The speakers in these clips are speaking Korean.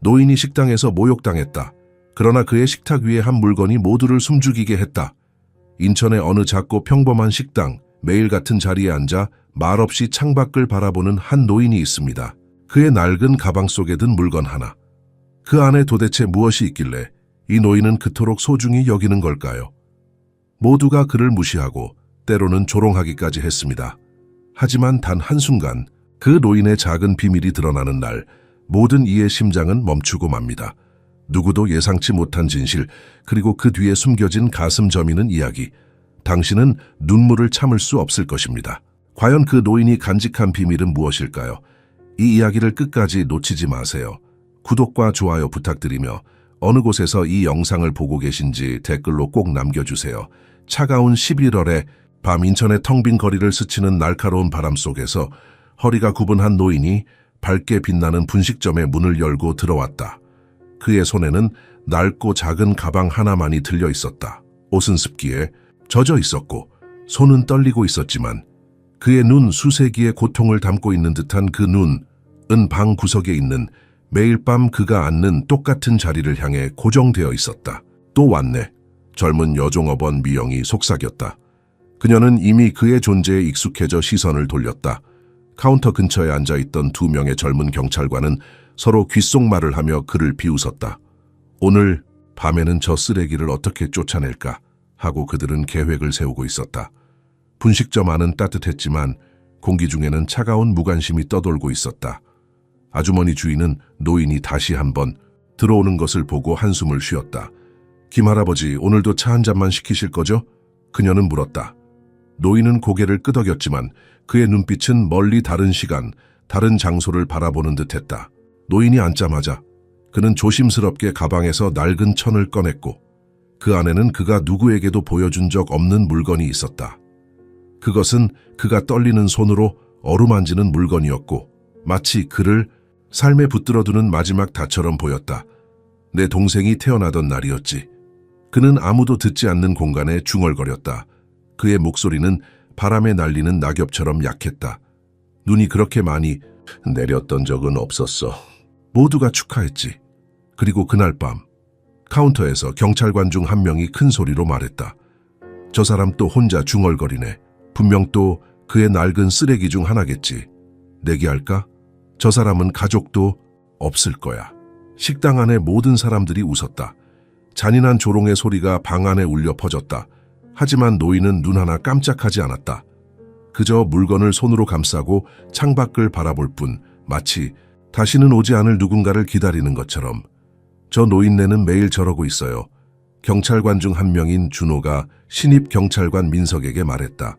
노인이 식당에서 모욕당했다. 그러나 그의 식탁 위에 한 물건이 모두를 숨죽이게 했다. 인천의 어느 작고 평범한 식당, 매일 같은 자리에 앉아 말없이 창밖을 바라보는 한 노인이 있습니다. 그의 낡은 가방 속에 든 물건 하나. 그 안에 도대체 무엇이 있길래 이 노인은 그토록 소중히 여기는 걸까요? 모두가 그를 무시하고 때로는 조롱하기까지 했습니다. 하지만 단 한순간 그 노인의 작은 비밀이 드러나는 날, 모든 이의 심장은 멈추고 맙니다. 누구도 예상치 못한 진실, 그리고 그 뒤에 숨겨진 가슴 저미는 이야기. 당신은 눈물을 참을 수 없을 것입니다. 과연 그 노인이 간직한 비밀은 무엇일까요? 이 이야기를 끝까지 놓치지 마세요. 구독과 좋아요 부탁드리며 어느 곳에서 이 영상을 보고 계신지 댓글로 꼭 남겨주세요. 차가운 11월에 밤 인천의 텅 빈 거리를 스치는 날카로운 바람 속에서 허리가 굽은 한 노인이 밝게 빛나는 분식점의 문을 열고 들어왔다. 그의 손에는 낡고 작은 가방 하나만이 들려 있었다. 옷은 습기에 젖어 있었고 손은 떨리고 있었지만 그의 눈 수세기의 고통을 담고 있는 듯한 그 눈은 방 구석에 있는 매일 밤 그가 앉는 똑같은 자리를 향해 고정되어 있었다. 또 왔네. 젊은 여종업원 미영이 속삭였다. 그녀는 이미 그의 존재에 익숙해져 시선을 돌렸다. 카운터 근처에 앉아있던 두 명의 젊은 경찰관은 서로 귓속말을 하며 그를 비웃었다. 오늘 밤에는 저 쓰레기를 어떻게 쫓아낼까 하고 그들은 계획을 세우고 있었다. 분식점 안은 따뜻했지만 공기 중에는 차가운 무관심이 떠돌고 있었다. 아주머니 주인은 노인이 다시 한번 들어오는 것을 보고 한숨을 쉬었다. 김할아버지, 오늘도 차 한 잔만 시키실 거죠? 그녀는 물었다. 노인은 고개를 끄덕였지만 그의 눈빛은 멀리 다른 시간, 다른 장소를 바라보는 듯했다. 노인이 앉자마자 그는 조심스럽게 가방에서 낡은 천을 꺼냈고 그 안에는 그가 누구에게도 보여준 적 없는 물건이 있었다. 그것은 그가 떨리는 손으로 어루만지는 물건이었고 마치 그를 삶에 붙들어두는 마지막 닷처럼 보였다. 내 동생이 태어나던 날이었지. 그는 아무도 듣지 않는 공간에 중얼거렸다. 그의 목소리는 바람에 날리는 낙엽처럼 약했다. 눈이 그렇게 많이 내렸던 적은 없었어. 모두가 축하했지. 그리고 그날 밤 카운터에서 경찰관 중 한 명이 큰 소리로 말했다. 저 사람 또 혼자 중얼거리네. 분명 또 그의 낡은 쓰레기 중 하나겠지. 내기할까? 저 사람은 가족도 없을 거야. 식당 안에 모든 사람들이 웃었다. 잔인한 조롱의 소리가 방 안에 울려 퍼졌다. 하지만 노인은 눈 하나 깜짝하지 않았다. 그저 물건을 손으로 감싸고 창밖을 바라볼 뿐 마치 다시는 오지 않을 누군가를 기다리는 것처럼. 저 노인네는 매일 저러고 있어요. 경찰관 중 한 명인 준호가 신입 경찰관 민석에게 말했다.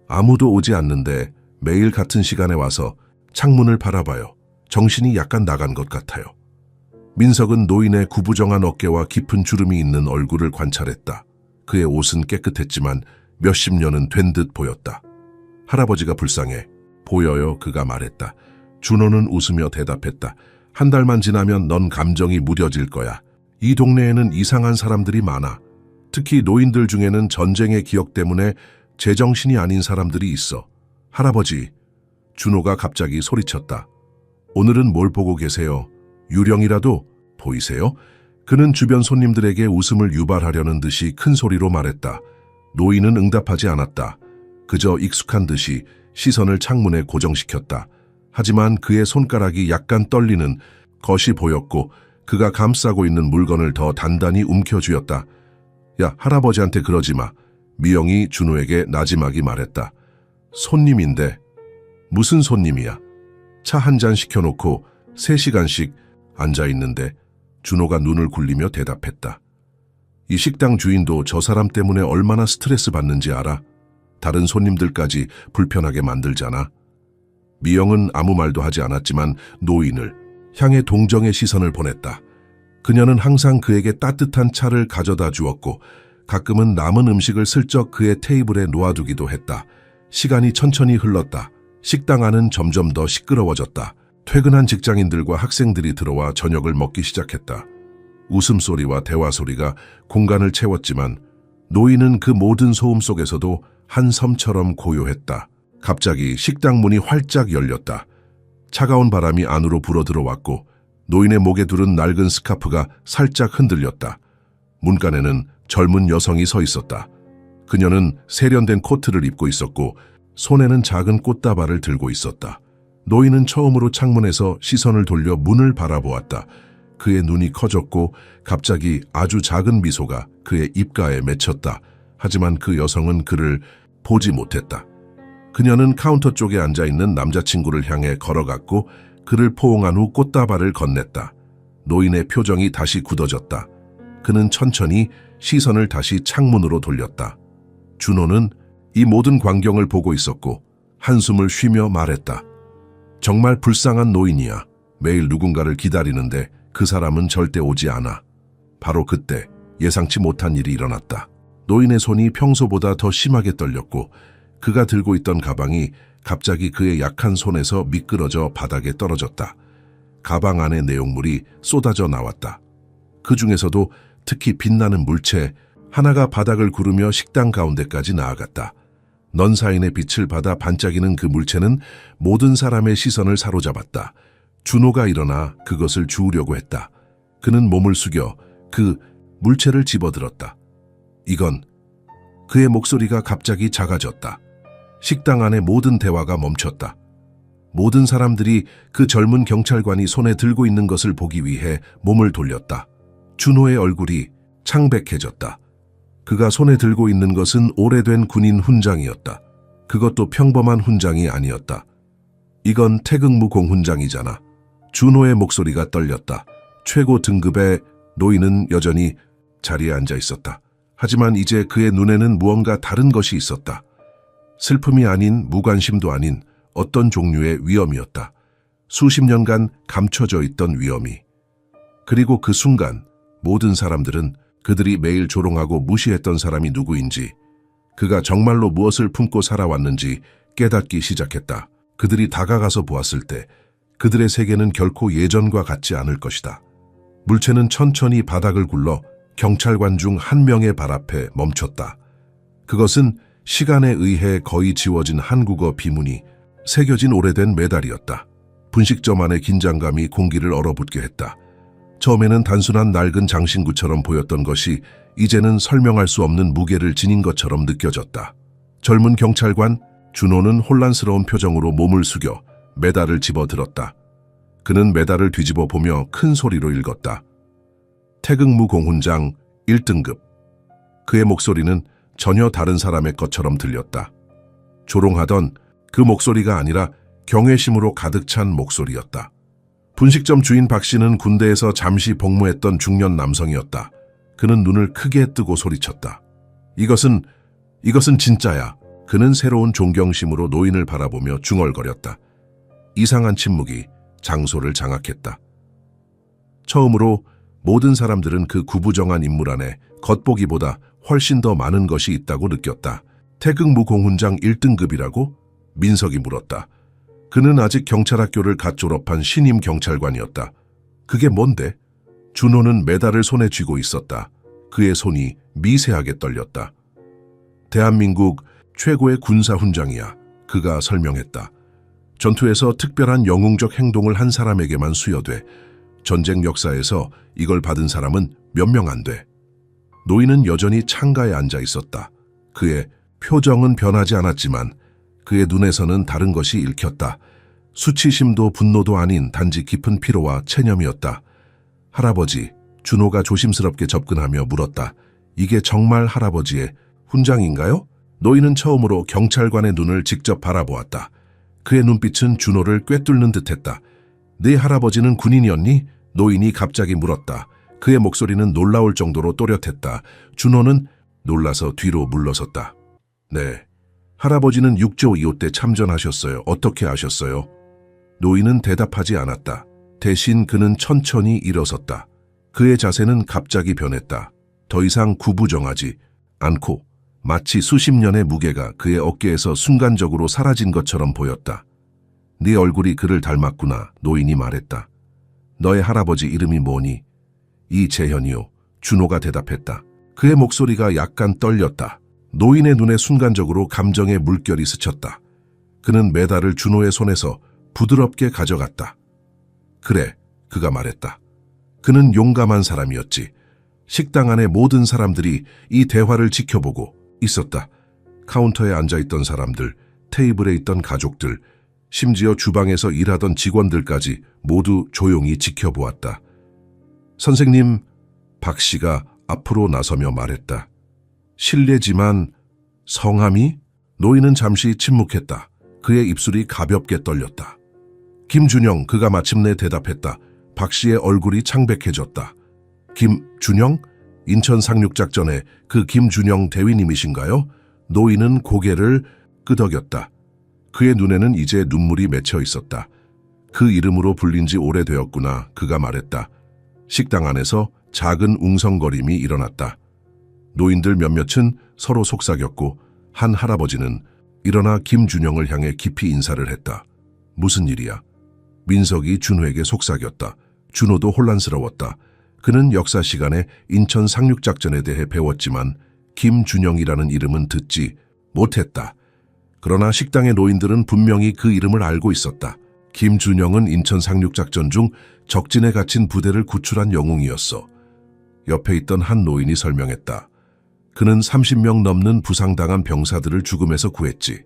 아무도 오지 않는데 매일 같은 시간에 와서 창문을 바라봐요. 정신이 약간 나간 것 같아요. 민석은 노인의 구부정한 어깨와 깊은 주름이 있는 얼굴을 관찰했다. 그의 옷은 깨끗했지만 몇십 년은 된 듯 보였다. 할아버지가 불쌍해. 보여요, 그가 말했다. 준호는 웃으며 대답했다. 한 달만 지나면 넌 감정이 무뎌질 거야. 이 동네에는 이상한 사람들이 많아. 특히 노인들 중에는 전쟁의 기억 때문에 제정신이 아닌 사람들이 있어. 할아버지, 준호가 갑자기 소리쳤다. 오늘은 뭘 보고 계세요? 유령이라도 보이세요? 그는 주변 손님들에게 웃음을 유발하려는 듯이 큰 소리로 말했다. 노인은 응답하지 않았다. 그저 익숙한 듯이 시선을 창문에 고정시켰다. 하지만 그의 손가락이 약간 떨리는 것이 보였고 그가 감싸고 있는 물건을 더 단단히 움켜쥐었다. 야, 할아버지한테 그러지 마. 미영이 준호에게 나지막이 말했다. 손님인데. 무슨 손님이야? 차 한 잔 시켜놓고 3시간씩 앉아있는데. 준호가 눈을 굴리며 대답했다. 이 식당 주인도 저 사람 때문에 얼마나 스트레스 받는지 알아? 다른 손님들까지 불편하게 만들잖아. 미영은 아무 말도 하지 않았지만 노인을 향해 동정의 시선을 보냈다. 그녀는 항상 그에게 따뜻한 차를 가져다 주었고 가끔은 남은 음식을 슬쩍 그의 테이블에 놓아두기도 했다. 시간이 천천히 흘렀다. 식당 안은 점점 더 시끄러워졌다. 퇴근한 직장인들과 학생들이 들어와 저녁을 먹기 시작했다. 웃음소리와 대화소리가 공간을 채웠지만 노인은 그 모든 소음 속에서도 한 섬처럼 고요했다. 갑자기 식당 문이 활짝 열렸다. 차가운 바람이 안으로 불어들어왔고 노인의 목에 두른 낡은 스카프가 살짝 흔들렸다. 문간에는 젊은 여성이 서 있었다. 그녀는 세련된 코트를 입고 있었고 손에는 작은 꽃다발을 들고 있었다. 노인은 처음으로 창문에서 시선을 돌려 문을 바라보았다. 그의 눈이 커졌고 갑자기 아주 작은 미소가 그의 입가에 맺혔다. 하지만 그 여성은 그를 보지 못했다. 그녀는 카운터 쪽에 앉아있는 남자친구를 향해 걸어갔고 그를 포옹한 후 꽃다발을 건넸다. 노인의 표정이 다시 굳어졌다. 그는 천천히 시선을 다시 창문으로 돌렸다. 준호는 이 모든 광경을 보고 있었고 한숨을 쉬며 말했다. 정말 불쌍한 노인이야. 매일 누군가를 기다리는데 그 사람은 절대 오지 않아. 바로 그때 예상치 못한 일이 일어났다. 노인의 손이 평소보다 더 심하게 떨렸고 그가 들고 있던 가방이 갑자기 그의 약한 손에서 미끄러져 바닥에 떨어졌다. 가방 안의 내용물이 쏟아져 나왔다. 그 중에서도 특히 빛나는 물체 하나가 바닥을 구르며 식당 가운데까지 나아갔다. 넌사인의 빛을 받아 반짝이는 그 물체는 모든 사람의 시선을 사로잡았다. 준호가 일어나 그것을 주우려고 했다. 그는 몸을 숙여 그 물체를 집어들었다. 이건 그의 목소리가 갑자기 작아졌다. 식당 안의 모든 대화가 멈췄다. 모든 사람들이 그 젊은 경찰관이 손에 들고 있는 것을 보기 위해 몸을 돌렸다. 준호의 얼굴이 창백해졌다. 그가 손에 들고 있는 것은 오래된 군인 훈장이었다. 그것도 평범한 훈장이 아니었다. 이건 태극무 공훈장이잖아. 준호의 목소리가 떨렸다. 최고 등급의 노인은 여전히 자리에 앉아 있었다. 하지만 이제 그의 눈에는 무언가 다른 것이 있었다. 슬픔이 아닌 무관심도 아닌 어떤 종류의 위험이었다. 수십 년간 감춰져 있던 위험이. 그리고 그 순간 모든 사람들은 그들이 매일 조롱하고 무시했던 사람이 누구인지, 그가 정말로 무엇을 품고 살아왔는지 깨닫기 시작했다. 그들이 다가가서 보았을 때 그들의 세계는 결코 예전과 같지 않을 것이다. 물체는 천천히 바닥을 굴러 경찰관 중 한 명의 발 앞에 멈췄다. 그것은 시간에 의해 거의 지워진 한국어 비문이 새겨진 오래된 메달이었다. 분식점 안의 긴장감이 공기를 얼어붙게 했다. 처음에는 단순한 낡은 장신구처럼 보였던 것이 이제는 설명할 수 없는 무게를 지닌 것처럼 느껴졌다. 젊은 경찰관 준호는 혼란스러운 표정으로 몸을 숙여 메달을 집어들었다. 그는 메달을 뒤집어 보며 큰 소리로 읽었다. 태극무 공훈장 1등급. 그의 목소리는 전혀 다른 사람의 것처럼 들렸다. 조롱하던 그 목소리가 아니라 경외심으로 가득 찬 목소리였다. 분식점 주인 박 씨는 군대에서 잠시 복무했던 중년 남성이었다. 그는 눈을 크게 뜨고 소리쳤다. 이것은 진짜야. 그는 새로운 존경심으로 노인을 바라보며 중얼거렸다. 이상한 침묵이 장소를 장악했다. 처음으로 모든 사람들은 그 구부정한 인물 안에 겉보기보다 훨씬 더 많은 것이 있다고 느꼈다. 태극무공훈장 1등급이라고? 민석이 물었다. 그는 아직 경찰학교를 갓 졸업한 신임 경찰관이었다. 그게 뭔데? 준호는 메달을 손에 쥐고 있었다. 그의 손이 미세하게 떨렸다. 대한민국 최고의 군사훈장이야. 그가 설명했다. 전투에서 특별한 영웅적 행동을 한 사람에게만 수여돼. 전쟁 역사에서 이걸 받은 사람은 몇 명 안 돼. 노인은 여전히 창가에 앉아 있었다. 그의 표정은 변하지 않았지만 그의 눈에서는 다른 것이 읽혔다. 수치심도 분노도 아닌 단지 깊은 피로와 체념이었다. 할아버지, 준호가 조심스럽게 접근하며 물었다. 이게 정말 할아버지의 훈장인가요? 노인은 처음으로 경찰관의 눈을 직접 바라보았다. 그의 눈빛은 준호를 꿰뚫는 듯했다. 네 할아버지는 군인이었니? 노인이 갑자기 물었다. 그의 목소리는 놀라울 정도로 또렷했다. 준호는 놀라서 뒤로 물러섰다. 네, 할아버지는 6.25 때 참전하셨어요. 어떻게 아셨어요? 노인은 대답하지 않았다. 대신 그는 천천히 일어섰다. 그의 자세는 갑자기 변했다. 더 이상 구부정하지 않고 마치 수십 년의 무게가 그의 어깨에서 순간적으로 사라진 것처럼 보였다. 네 얼굴이 그를 닮았구나, 노인이 말했다. 너의 할아버지 이름이 뭐니? 이재현이요. 준호가 대답했다. 그의 목소리가 약간 떨렸다. 노인의 눈에 순간적으로 감정의 물결이 스쳤다. 그는 메달을 준호의 손에서 부드럽게 가져갔다. 그래, 그가 말했다. 그는 용감한 사람이었지. 식당 안의 모든 사람들이 이 대화를 지켜보고 있었다. 카운터에 앉아있던 사람들, 테이블에 있던 가족들, 심지어 주방에서 일하던 직원들까지 모두 조용히 지켜보았다. 선생님, 박 씨가 앞으로 나서며 말했다. 실례지만 성함이? 노인은 잠시 침묵했다. 그의 입술이 가볍게 떨렸다. 김준영, 그가 마침내 대답했다. 박 씨의 얼굴이 창백해졌다. 김준영? 인천 상륙작전의 그 김준영 대위님이신가요? 노인은 고개를 끄덕였다. 그의 눈에는 이제 눈물이 맺혀 있었다. 그 이름으로 불린 지 오래되었구나, 그가 말했다. 식당 안에서 작은 웅성거림이 일어났다. 노인들 몇몇은 서로 속삭였고 한 할아버지는 일어나 김준영을 향해 깊이 인사를 했다. 무슨 일이야? 민석이 준호에게 속삭였다. 준호도 혼란스러웠다. 그는 역사 시간에 인천 상륙작전에 대해 배웠지만 김준영이라는 이름은 듣지 못했다. 그러나 식당의 노인들은 분명히 그 이름을 알고 있었다. 김준영은 인천 상륙작전 중 적진에 갇힌 부대를 구출한 영웅이었어. 옆에 있던 한 노인이 설명했다. 그는 30명 넘는 부상당한 병사들을 죽음에서 구했지.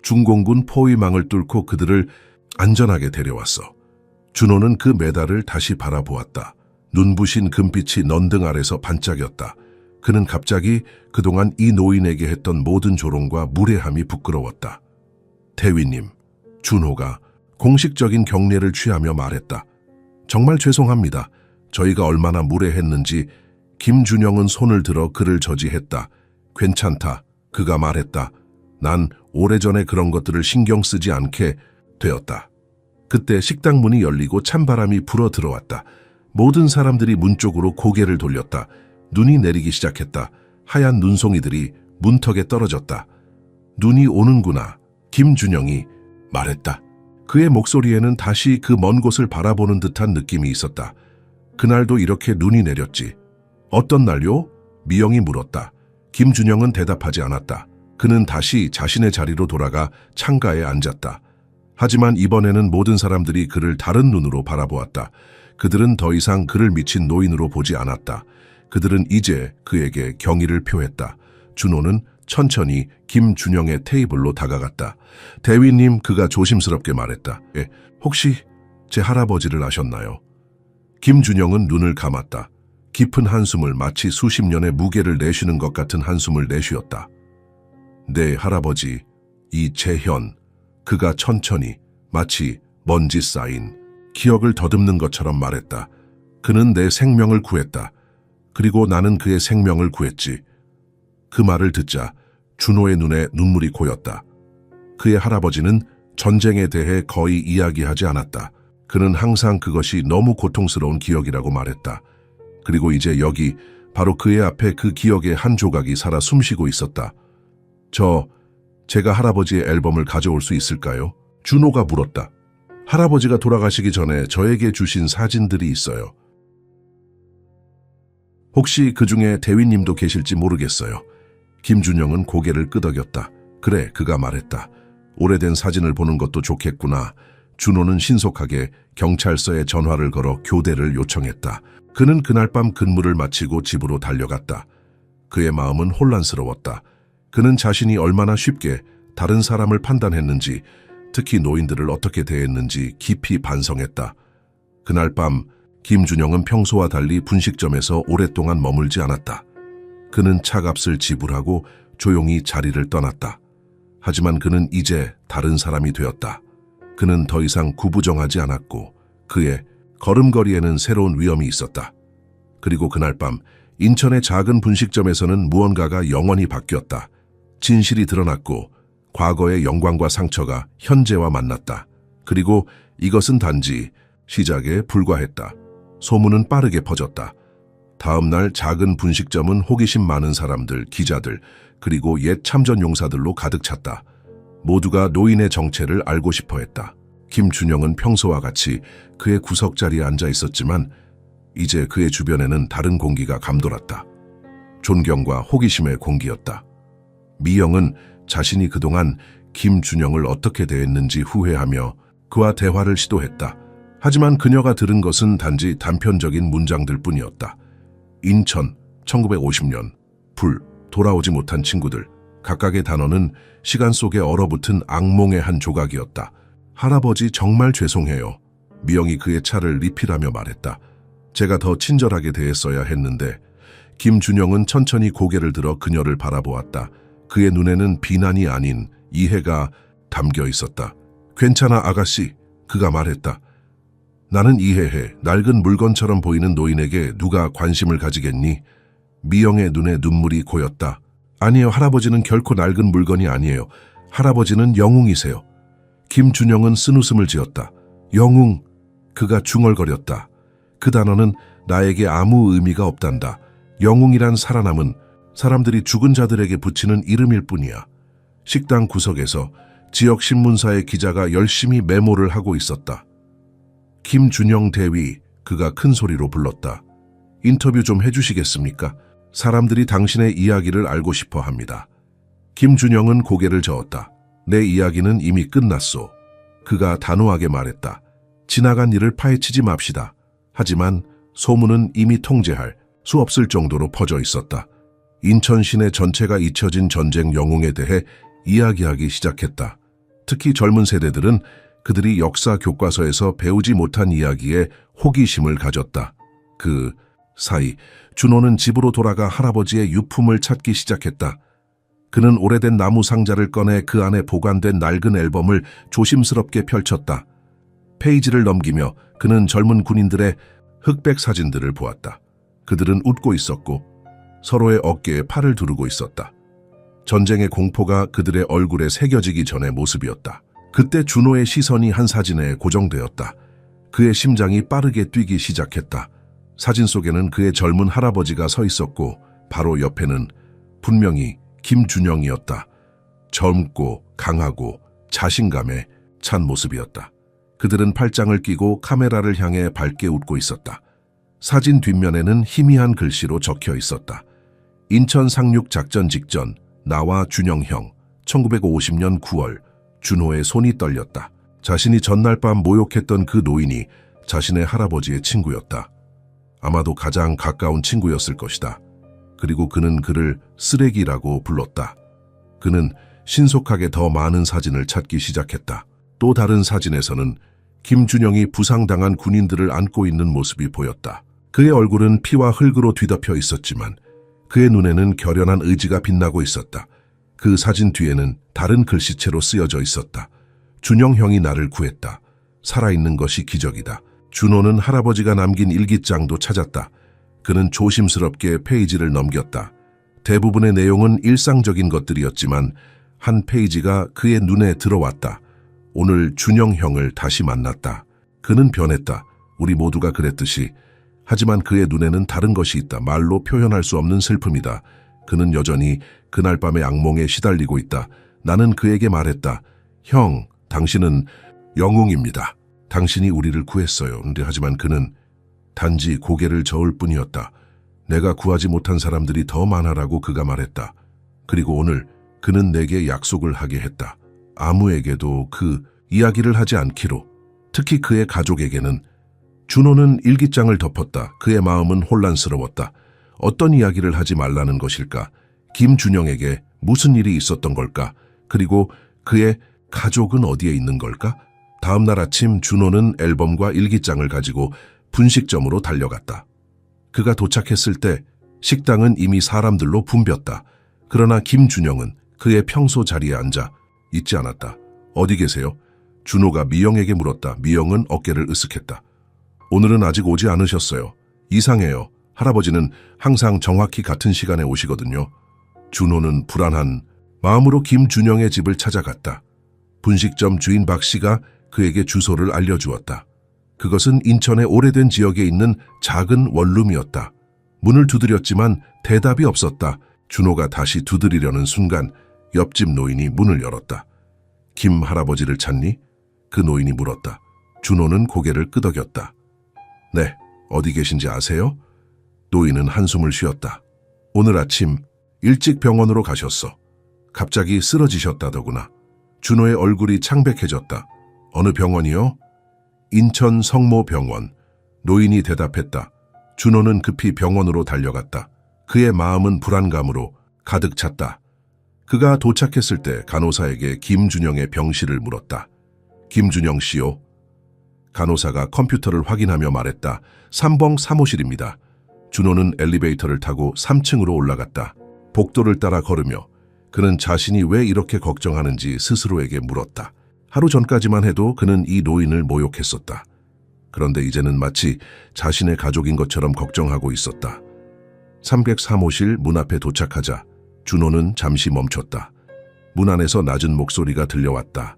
중공군 포위망을 뚫고 그들을 안전하게 데려왔어. 준호는 그 메달을 다시 바라보았다. 눈부신 금빛이 넌등 아래서 반짝였다. 그는 갑자기 그동안 이 노인에게 했던 모든 조롱과 무례함이 부끄러웠다. 대위님, 준호가 공식적인 경례를 취하며 말했다. 정말 죄송합니다. 저희가 얼마나 무례했는지. 김준영은 손을 들어 그를 저지했다. 괜찮다, 그가 말했다. 난 오래전에 그런 것들을 신경 쓰지 않게 되었다. 그때 식당 문이 열리고 찬바람이 불어 들어왔다. 모든 사람들이 문 쪽으로 고개를 돌렸다. 눈이 내리기 시작했다. 하얀 눈송이들이 문턱에 떨어졌다. 눈이 오는구나, 김준영이 말했다. 그의 목소리에는 다시 그 먼 곳을 바라보는 듯한 느낌이 있었다. 그날도 이렇게 눈이 내렸지. 어떤 날요? 미영이 물었다. 김준영은 대답하지 않았다. 그는 다시 자신의 자리로 돌아가 창가에 앉았다. 하지만 이번에는 모든 사람들이 그를 다른 눈으로 바라보았다. 그들은 더 이상 그를 미친 노인으로 보지 않았다. 그들은 이제 그에게 경의를 표했다. 준호는 천천히 김준영의 테이블로 다가갔다. 대위님, 그가 조심스럽게 말했다. 혹시 제 할아버지를 아셨나요? 김준영은 눈을 감았다. 깊은 한숨을, 마치 수십 년의 무게를 내쉬는 것 같은 한숨을 내쉬었다. 내 할아버지, 이재현. 그가 천천히, 마치 먼지 쌓인 기억을 더듬는 것처럼 말했다. 그는 내 생명을 구했다. 그리고 나는 그의 생명을 구했지. 그 말을 듣자 준호의 눈에 눈물이 고였다. 그의 할아버지는 전쟁에 대해 거의 이야기하지 않았다. 그는 항상 그것이 너무 고통스러운 기억이라고 말했다. 그리고 이제 여기 바로 그의 앞에 그 기억의 한 조각이 살아 숨쉬고 있었다. 제가 할아버지의 앨범을 가져올 수 있을까요? 준호가 물었다. 할아버지가 돌아가시기 전에 저에게 주신 사진들이 있어요. 혹시 그 중에 대위님도 계실지 모르겠어요. 김준영은 고개를 끄덕였다. 그래, 그가 말했다. 오래된 사진을 보는 것도 좋겠구나. 준호는 신속하게 경찰서에 전화를 걸어 교대를 요청했다. 그는 그날 밤 근무를 마치고 집으로 달려갔다. 그의 마음은 혼란스러웠다. 그는 자신이 얼마나 쉽게 다른 사람을 판단했는지, 특히 노인들을 어떻게 대했는지 깊이 반성했다. 그날 밤 김준영은 평소와 달리 분식점에서 오랫동안 머물지 않았다. 그는 차값을 지불하고 조용히 자리를 떠났다. 하지만 그는 이제 다른 사람이 되었다. 그는 더 이상 구부정하지 않았고 그의 걸음걸이에는 새로운 위험이 있었다. 그리고 그날 밤 인천의 작은 분식점에서는 무언가가 영원히 바뀌었다. 진실이 드러났고 과거의 영광과 상처가 현재와 만났다. 그리고 이것은 단지 시작에 불과했다. 소문은 빠르게 퍼졌다. 다음 날 작은 분식점은 호기심 많은 사람들, 기자들, 그리고 옛 참전 용사들로 가득 찼다. 모두가 노인의 정체를 알고 싶어 했다. 김준영은 평소와 같이 그의 구석자리에 앉아 있었지만 이제 그의 주변에는 다른 공기가 감돌았다. 존경과 호기심의 공기였다. 미영은 자신이 그동안 김준영을 어떻게 대했는지 후회하며 그와 대화를 시도했다. 하지만 그녀가 들은 것은 단지 단편적인 문장들 뿐이었다. 인천, 1950년, 불, 돌아오지 못한 친구들. 각각의 단어는 시간 속에 얼어붙은 악몽의 한 조각이었다. 할아버지 정말 죄송해요. 미영이 그의 차를 리필하며 말했다. 제가 더 친절하게 대했어야 했는데. 김준영은 천천히 고개를 들어 그녀를 바라보았다. 그의 눈에는 비난이 아닌 이해가 담겨 있었다. 괜찮아 아가씨, 그가 말했다. 나는 이해해. 낡은 물건처럼 보이는 노인에게 누가 관심을 가지겠니? 미영의 눈에 눈물이 고였다. 아니에요. 할아버지는 결코 낡은 물건이 아니에요. 할아버지는 영웅이세요. 김준영은 쓴웃음을 지었다. 영웅. 그가 중얼거렸다. 그 단어는 나에게 아무 의미가 없단다. 영웅이란 살아남은 사람들이 죽은 자들에게 붙이는 이름일 뿐이야. 식당 구석에서 지역 신문사의 기자가 열심히 메모를 하고 있었다. 김준영 대위, 그가 큰 소리로 불렀다. 인터뷰 좀 해주시겠습니까? 사람들이 당신의 이야기를 알고 싶어 합니다. 김준영은 고개를 저었다. 내 이야기는 이미 끝났소. 그가 단호하게 말했다. 지나간 일을 파헤치지 맙시다. 하지만 소문은 이미 통제할 수 없을 정도로 퍼져 있었다. 인천 시내 전체가 잊혀진 전쟁 영웅에 대해 이야기하기 시작했다. 특히 젊은 세대들은 그들이 역사 교과서에서 배우지 못한 이야기에 호기심을 가졌다. 그 사이 준호는 집으로 돌아가 할아버지의 유품을 찾기 시작했다. 그는 오래된 나무 상자를 꺼내 그 안에 보관된 낡은 앨범을 조심스럽게 펼쳤다. 페이지를 넘기며 그는 젊은 군인들의 흑백 사진들을 보았다. 그들은 웃고 있었고 서로의 어깨에 팔을 두르고 있었다. 전쟁의 공포가 그들의 얼굴에 새겨지기 전의 모습이었다. 그때 준호의 시선이 한 사진에 고정되었다. 그의 심장이 빠르게 뛰기 시작했다. 사진 속에는 그의 젊은 할아버지가 서 있었고 바로 옆에는 분명히 김준영이었다. 젊고 강하고 자신감에 찬 모습이었다. 그들은 팔짱을 끼고 카메라를 향해 밝게 웃고 있었다. 사진 뒷면에는 희미한 글씨로 적혀 있었다. 인천 상륙 작전 직전 나와 준영 형 1950년 9월 준호의 손이 떨렸다. 자신이 전날 밤 모욕했던 그 노인이 자신의 할아버지의 친구였다. 아마도 가장 가까운 친구였을 것이다. 그리고 그는 그를 쓰레기라고 불렀다. 그는 신속하게 더 많은 사진을 찾기 시작했다. 또 다른 사진에서는 김준영이 부상당한 군인들을 안고 있는 모습이 보였다. 그의 얼굴은 피와 흙으로 뒤덮여 있었지만 그의 눈에는 결연한 의지가 빛나고 있었다. 그 사진 뒤에는 다른 글씨체로 쓰여져 있었다. 준영 형이 나를 구했다. 살아있는 것이 기적이다. 준호는 할아버지가 남긴 일기장도 찾았다. 그는 조심스럽게 페이지를 넘겼다. 대부분의 내용은 일상적인 것들이었지만 한 페이지가 그의 눈에 들어왔다. 오늘 준영 형을 다시 만났다. 그는 변했다. 우리 모두가 그랬듯이. 하지만 그의 눈에는 다른 것이 있다. 말로 표현할 수 없는 슬픔이다. 그는 여전히 그날 밤의 악몽에 시달리고 있다. 나는 그에게 말했다. 형, 당신은 영웅입니다. 당신이 우리를 구했어요. 근데 하지만 그는 단지 고개를 저을 뿐이었다. 내가 구하지 못한 사람들이 더 많아라고 그가 말했다. 그리고 오늘 그는 내게 약속을 하게 했다. 아무에게도 그 이야기를 하지 않기로. 특히 그의 가족에게는. 준호는 일기장을 덮었다. 그의 마음은 혼란스러웠다. 어떤 이야기를 하지 말라는 것일까? 김준영에게 무슨 일이 있었던 걸까? 그리고 그의 가족은 어디에 있는 걸까? 다음 날 아침 준호는 앨범과 일기장을 가지고 분식점으로 달려갔다. 그가 도착했을 때 식당은 이미 사람들로 붐볐다. 그러나 김준영은 그의 평소 자리에 앉아 있지 않았다. 어디 계세요? 준호가 미영에게 물었다. 미영은 어깨를 으쓱했다. 오늘은 아직 오지 않으셨어요. 이상해요. 할아버지는 항상 정확히 같은 시간에 오시거든요. 준호는 불안한 마음으로 김준영의 집을 찾아갔다. 분식점 주인 박 씨가 그에게 주소를 알려주었다. 그것은 인천의 오래된 지역에 있는 작은 원룸이었다. 문을 두드렸지만 대답이 없었다. 준호가 다시 두드리려는 순간 옆집 노인이 문을 열었다. 김 할아버지를 찾니? 그 노인이 물었다. 준호는 고개를 끄덕였다. 네, 어디 계신지 아세요? 노인은 한숨을 쉬었다. 오늘 아침 일찍 병원으로 가셨어. 갑자기 쓰러지셨다더구나. 준호의 얼굴이 창백해졌다. 어느 병원이요? 인천 성모병원. 노인이 대답했다. 준호는 급히 병원으로 달려갔다. 그의 마음은 불안감으로 가득 찼다. 그가 도착했을 때 간호사에게 김준영의 병실을 물었다. 김준영 씨요? 간호사가 컴퓨터를 확인하며 말했다. 3번 사무실입니다. 준호는 엘리베이터를 타고 3층으로 올라갔다. 복도를 따라 걸으며 그는 자신이 왜 이렇게 걱정하는지 스스로에게 물었다. 하루 전까지만 해도 그는 이 노인을 모욕했었다. 그런데 이제는 마치 자신의 가족인 것처럼 걱정하고 있었다. 303호실 문 앞에 도착하자 준호는 잠시 멈췄다. 문 안에서 낮은 목소리가 들려왔다.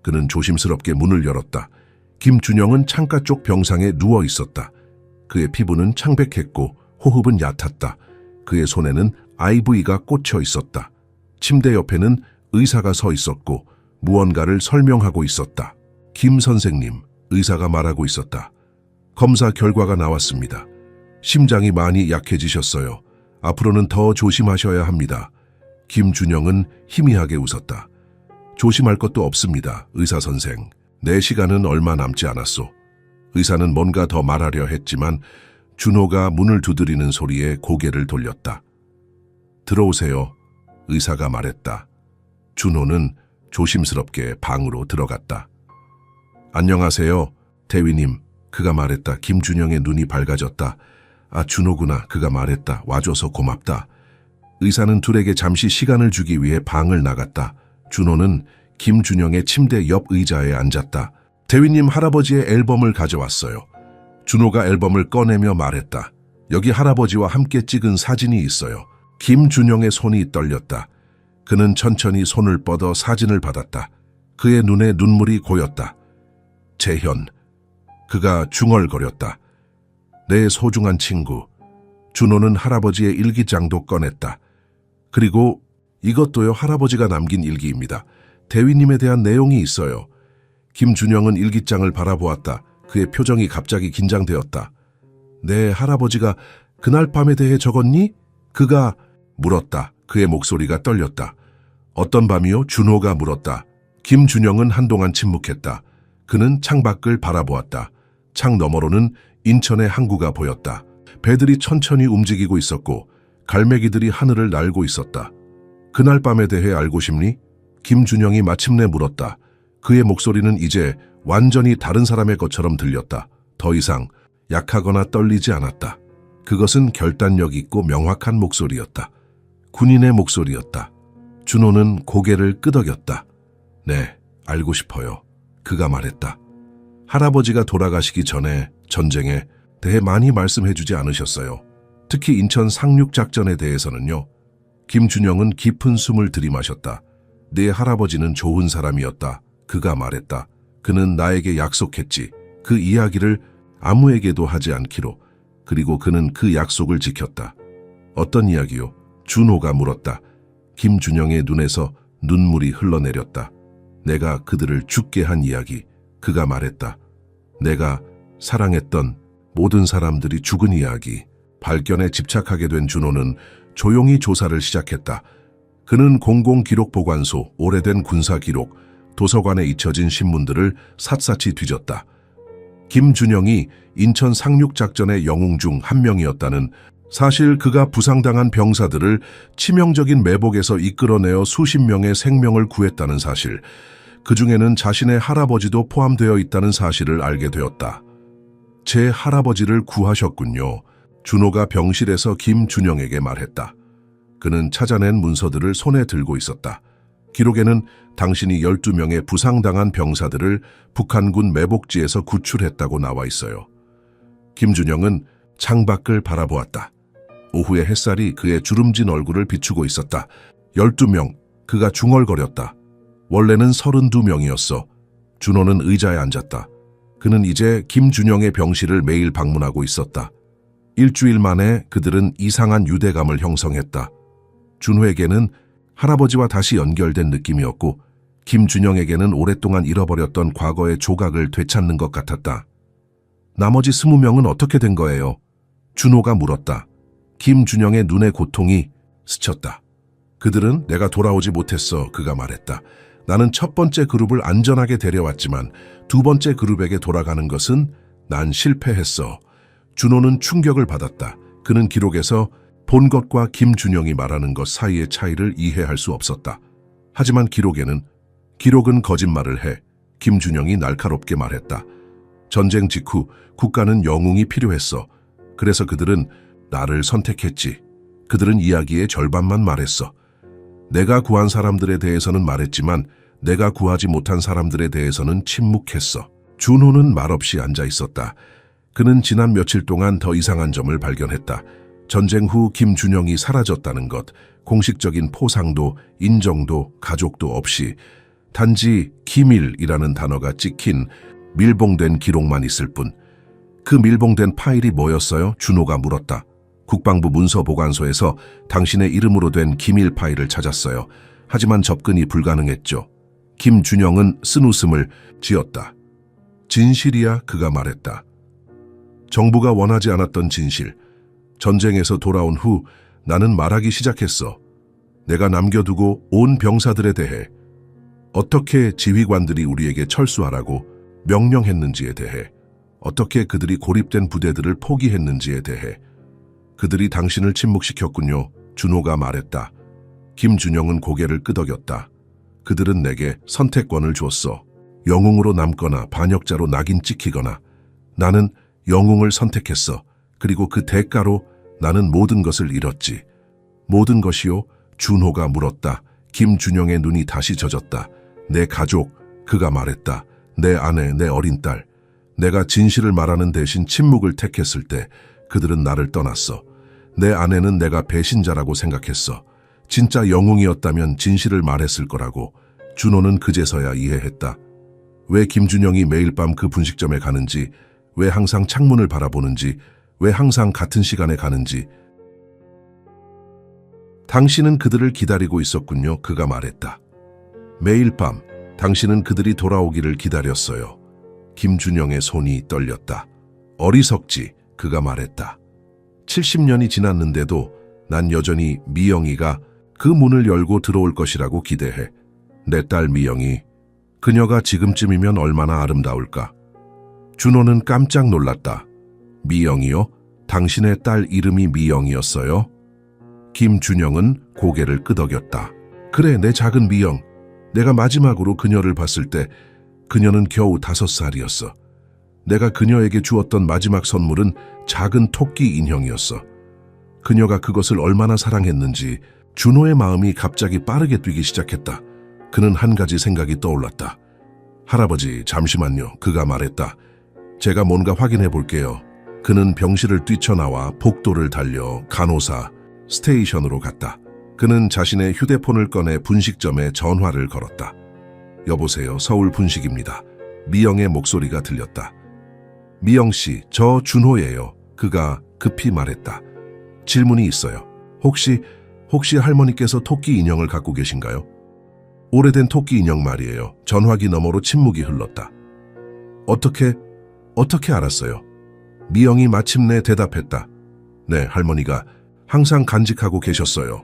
그는 조심스럽게 문을 열었다. 김준영은 창가 쪽 병상에 누워 있었다. 그의 피부는 창백했고 호흡은 얕았다. 그의 손에는 IV가 꽂혀 있었다. 침대 옆에는 의사가 서 있었고 무언가를 설명하고 있었다. 김 선생님, 의사가 말하고 있었다. 검사 결과가 나왔습니다. 심장이 많이 약해지셨어요. 앞으로는 더 조심하셔야 합니다. 김준영은 희미하게 웃었다. 조심할 것도 없습니다, 의사 선생. 내 시간은 얼마 남지 않았소. 의사는 뭔가 더 말하려 했지만 준호가 문을 두드리는 소리에 고개를 돌렸다. 들어오세요, 의사가 말했다. 준호는 조심스럽게 방으로 들어갔다. 안녕하세요, 대위님, 그가 말했다. 김준영의 눈이 밝아졌다. 아, 준호구나, 그가 말했다. 와줘서 고맙다. 의사는 둘에게 잠시 시간을 주기 위해 방을 나갔다. 준호는 김준영의 침대 옆 의자에 앉았다. 대위님, 할아버지의 앨범을 가져왔어요. 준호가 앨범을 꺼내며 말했다. 여기 할아버지와 함께 찍은 사진이 있어요. 김준영의 손이 떨렸다. 그는 천천히 손을 뻗어 사진을 받았다. 그의 눈에 눈물이 고였다. 재현. 그가 중얼거렸다. 내 소중한 친구. 준호는 할아버지의 일기장도 꺼냈다. 그리고 이것도요, 할아버지가 남긴 일기입니다. 대위님에 대한 내용이 있어요. 김준영은 일기장을 바라보았다. 그의 표정이 갑자기 긴장되었다. 내 할아버지가 그날 밤에 대해 적었니? 그가 물었다. 그의 목소리가 떨렸다. 어떤 밤이요? 준호가 물었다. 김준영은 한동안 침묵했다. 그는 창밖을 바라보았다. 창 너머로는 인천의 항구가 보였다. 배들이 천천히 움직이고 있었고 갈매기들이 하늘을 날고 있었다. 그날 밤에 대해 알고 싶니? 김준영이 마침내 물었다. 그의 목소리는 이제 완전히 다른 사람의 것처럼 들렸다. 더 이상 약하거나 떨리지 않았다. 그것은 결단력 있고 명확한 목소리였다. 군인의 목소리였다. 준호는 고개를 끄덕였다. 네, 알고 싶어요. 그가 말했다. 할아버지가 돌아가시기 전에 전쟁에 대해 많이 말씀해주지 않으셨어요. 특히 인천 상륙작전에 대해서는요. 김준영은 깊은 숨을 들이마셨다. 네 할아버지는 좋은 사람이었다. 그가 말했다. 그는 나에게 약속했지. 그 이야기를 아무에게도 하지 않기로. 그리고 그는 그 약속을 지켰다. 어떤 이야기요? 준호가 물었다. 김준영의 눈에서 눈물이 흘러내렸다. 내가 그들을 죽게 한 이야기. 그가 말했다. 내가 사랑했던 모든 사람들이 죽은 이야기. 발견에 집착하게 된 준호는 조용히 조사를 시작했다. 그는 공공기록보관소, 오래된 군사기록, 도서관에 잊혀진 신문들을 샅샅이 뒤졌다. 김준영이 인천 상륙작전의 영웅 중 한 명이었다는 사실, 그가 부상당한 병사들을 치명적인 매복에서 이끌어내어 수십 명의 생명을 구했다는 사실, 그 중에는 자신의 할아버지도 포함되어 있다는 사실을 알게 되었다. 제 할아버지를 구하셨군요. 준호가 병실에서 김준영에게 말했다. 그는 찾아낸 문서들을 손에 들고 있었다. 기록에는 당신이 12명의 부상당한 병사들을 북한군 매복지에서 구출했다고 나와 있어요. 김준영은 창밖을 바라보았다. 오후의 햇살이 그의 주름진 얼굴을 비추고 있었다. 12명, 그가 중얼거렸다. 원래는 32명이었어. 준호는 의자에 앉았다. 그는 이제 김준영의 병실을 매일 방문하고 있었다. 일주일 만에 그들은 이상한 유대감을 형성했다. 준호에게는 할아버지와 다시 연결된 느낌이었고 김준영에게는 오랫동안 잃어버렸던 과거의 조각을 되찾는 것 같았다. 나머지 20명은 어떻게 된 거예요? 준호가 물었다. 김준영의 눈의 고통이 스쳤다. 그들은 내가 돌아오지 못했어. 그가 말했다. 나는 첫 번째 그룹을 안전하게 데려왔지만 두 번째 그룹에게 돌아가는 것은 난 실패했어. 준호는 충격을 받았다. 그는 기록에서 본 것과 김준영이 말하는 것 사이의 차이를 이해할 수 없었다. 하지만 기록은 거짓말을 해. 김준영이 날카롭게 말했다. 전쟁 직후 국가는 영웅이 필요했어. 그래서 그들은 나를 선택했지. 그들은 이야기의 절반만 말했어. 내가 구한 사람들에 대해서는 말했지만 내가 구하지 못한 사람들에 대해서는 침묵했어. 준호는 말없이 앉아 있었다. 그는 지난 며칠 동안 더 이상한 점을 발견했다. 전쟁 후 김준영이 사라졌다는 것, 공식적인 포상도, 인정도, 가족도 없이 단지 기밀이라는 단어가 찍힌 밀봉된 기록만 있을 뿐. 그 밀봉된 파일이 뭐였어요? 준호가 물었다. 국방부 문서보관소에서 당신의 이름으로 된 기밀 파일을 찾았어요. 하지만 접근이 불가능했죠. 김준영은 쓴웃음을 지었다. 진실이야, 그가 말했다. 정부가 원하지 않았던 진실. 전쟁에서 돌아온 후 나는 말하기 시작했어. 내가 남겨두고 온 병사들에 대해. 어떻게 지휘관들이 우리에게 철수하라고 명령했는지에 대해. 어떻게 그들이 고립된 부대들을 포기했는지에 대해. 그들이 당신을 침묵시켰군요. 준호가 말했다. 김준영은 고개를 끄덕였다. 그들은 내게 선택권을 줬어. 영웅으로 남거나 반역자로 낙인 찍히거나. 나는 영웅을 선택했어. 그리고 그 대가로 나는 모든 것을 잃었지. 모든 것이요? 준호가 물었다. 김준영의 눈이 다시 젖었다. 내 가족, 그가 말했다. 내 아내, 내 어린 딸. 내가 진실을 말하는 대신 침묵을 택했을 때 그들은 나를 떠났어. 내 아내는 내가 배신자라고 생각했어. 진짜 영웅이었다면 진실을 말했을 거라고. 준호는 그제서야 이해했다. 왜 김준영이 매일 밤 그 분식점에 가는지, 왜 항상 창문을 바라보는지, 왜 항상 같은 시간에 가는지. 당신은 그들을 기다리고 있었군요. 그가 말했다. 매일 밤 당신은 그들이 돌아오기를 기다렸어요. 김준영의 손이 떨렸다. 어리석지, 그가 말했다. 70년이 지났는데도 난 여전히 미영이가 그 문을 열고 들어올 것이라고 기대해. 내 딸 미영이. 그녀가 지금쯤이면 얼마나 아름다울까. 준호는 깜짝 놀랐다. 미영이요? 당신의 딸 이름이 미영이었어요? 김준영은 고개를 끄덕였다. 그래, 내 작은 미영. 내가 마지막으로 그녀를 봤을 때 그녀는 겨우 5살이었어. 내가 그녀에게 주었던 마지막 선물은 작은 토끼 인형이었어. 그녀가 그것을 얼마나 사랑했는지. 준호의 마음이 갑자기 빠르게 뛰기 시작했다. 그는 한 가지 생각이 떠올랐다. 할아버지, 잠시만요. 그가 말했다. 제가 뭔가 확인해 볼게요. 그는 병실을 뛰쳐나와 복도를 달려 간호사 스테이션으로 갔다. 그는 자신의 휴대폰을 꺼내 분식점에 전화를 걸었다. 여보세요, 서울 분식입니다. 미영의 목소리가 들렸다. 미영 씨, 저 준호예요. 그가 급히 말했다. 질문이 있어요. 혹시 할머니께서 토끼 인형을 갖고 계신가요? 오래된 토끼 인형 말이에요. 전화기 너머로 침묵이 흘렀다. 어떻게 알았어요? 미영이 마침내 대답했다. 네, 할머니가 항상 간직하고 계셨어요.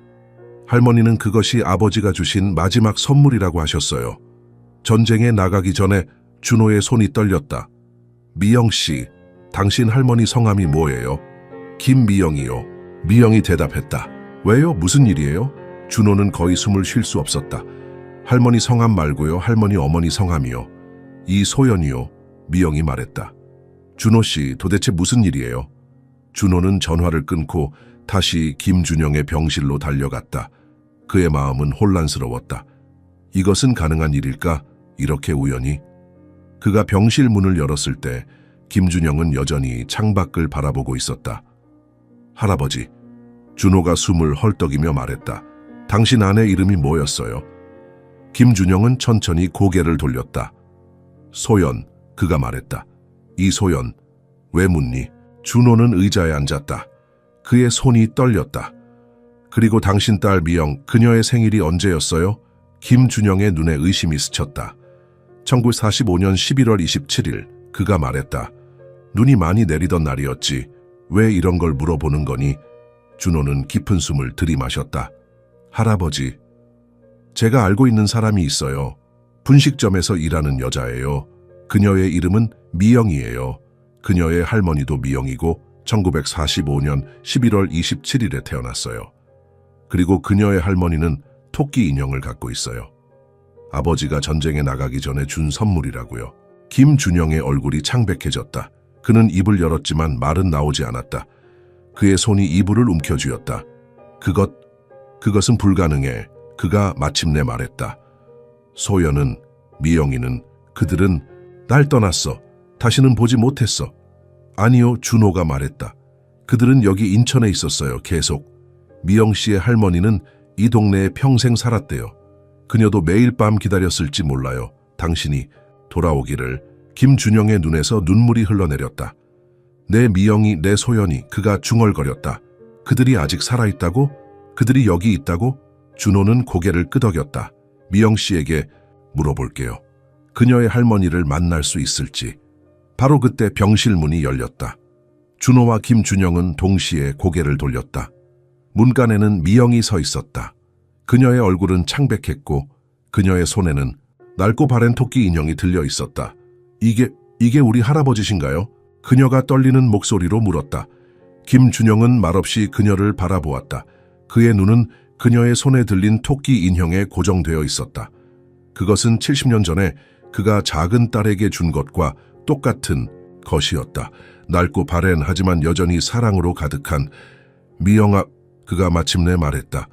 할머니는 그것이 아버지가 주신 마지막 선물이라고 하셨어요. 전쟁에 나가기 전에. 준호의 손이 떨렸다. 미영 씨, 당신 할머니 성함이 뭐예요? 김미영이요. 미영이 대답했다. 왜요? 무슨 일이에요? 준호는 거의 숨을 쉴 수 없었다. 할머니 성함 말고요. 할머니 어머니 성함이요. 이소연이요. 미영이 말했다. 준호 씨, 도대체 무슨 일이에요? 준호는 전화를 끊고 다시 김준영의 병실로 달려갔다. 그의 마음은 혼란스러웠다. 이것은 가능한 일일까? 이렇게 우연히? 그가 병실 문을 열었을 때 김준영은 여전히 창밖을 바라보고 있었다. 할아버지, 준호가 숨을 헐떡이며 말했다. 당신 아내 이름이 뭐였어요? 김준영은 천천히 고개를 돌렸다. 소연, 그가 말했다. 이소연, 왜 묻니? 준호는 의자에 앉았다. 그의 손이 떨렸다. 그리고 당신 딸 미영, 그녀의 생일이 언제였어요? 김준영의 눈에 의심이 스쳤다. 1945년 11월 27일, 그가 말했다. 눈이 많이 내리던 날이었지. 왜 이런 걸 물어보는 거니? 준호는 깊은 숨을 들이마셨다. 할아버지, 제가 알고 있는 사람이 있어요. 분식점에서 일하는 여자예요. 그녀의 이름은 미영이에요. 그녀의 할머니도 미영이고 1945년 11월 27일에 태어났어요. 그리고 그녀의 할머니는 토끼 인형을 갖고 있어요. 아버지가 전쟁에 나가기 전에 준 선물이라고요. 김준영의 얼굴이 창백해졌다. 그는 입을 열었지만 말은 나오지 않았다. 그의 손이 이불을 움켜쥐었다. 그것은 불가능해. 그가 마침내 말했다. 소연은, 미영이는, 그들은 날 떠났어. 다시는 보지 못했어. 아니요, 준호가 말했다. 그들은 여기 인천에 있었어요, 계속. 미영 씨의 할머니는 이 동네에 평생 살았대요. 그녀도 매일 밤 기다렸을지 몰라요. 당신이 돌아오기를. 김준영의 눈에서 눈물이 흘러내렸다. 내 미영이, 내 소연이, 그가 중얼거렸다. 그들이 아직 살아있다고? 그들이 여기 있다고? 준호는 고개를 끄덕였다. 미영 씨에게 물어볼게요. 그녀의 할머니를 만날 수 있을지. 바로 그때 병실 문이 열렸다. 준호와 김준영은 동시에 고개를 돌렸다. 문간에는 미영이 서 있었다. 그녀의 얼굴은 창백했고 그녀의 손에는 낡고 바랜 토끼 인형이 들려 있었다. 이게 우리 할아버지신가요? 그녀가 떨리는 목소리로 물었다. 김준영은 말없이 그녀를 바라보았다. 그의 눈은 그녀의 손에 들린 토끼 인형에 고정되어 있었다. 그것은 70년 전에 그가 작은 딸에게 준 것과 똑같은 것이었다. 낡고 바랜 하지만 여전히 사랑으로 가득한 미영아, 그가 마침내 말했다.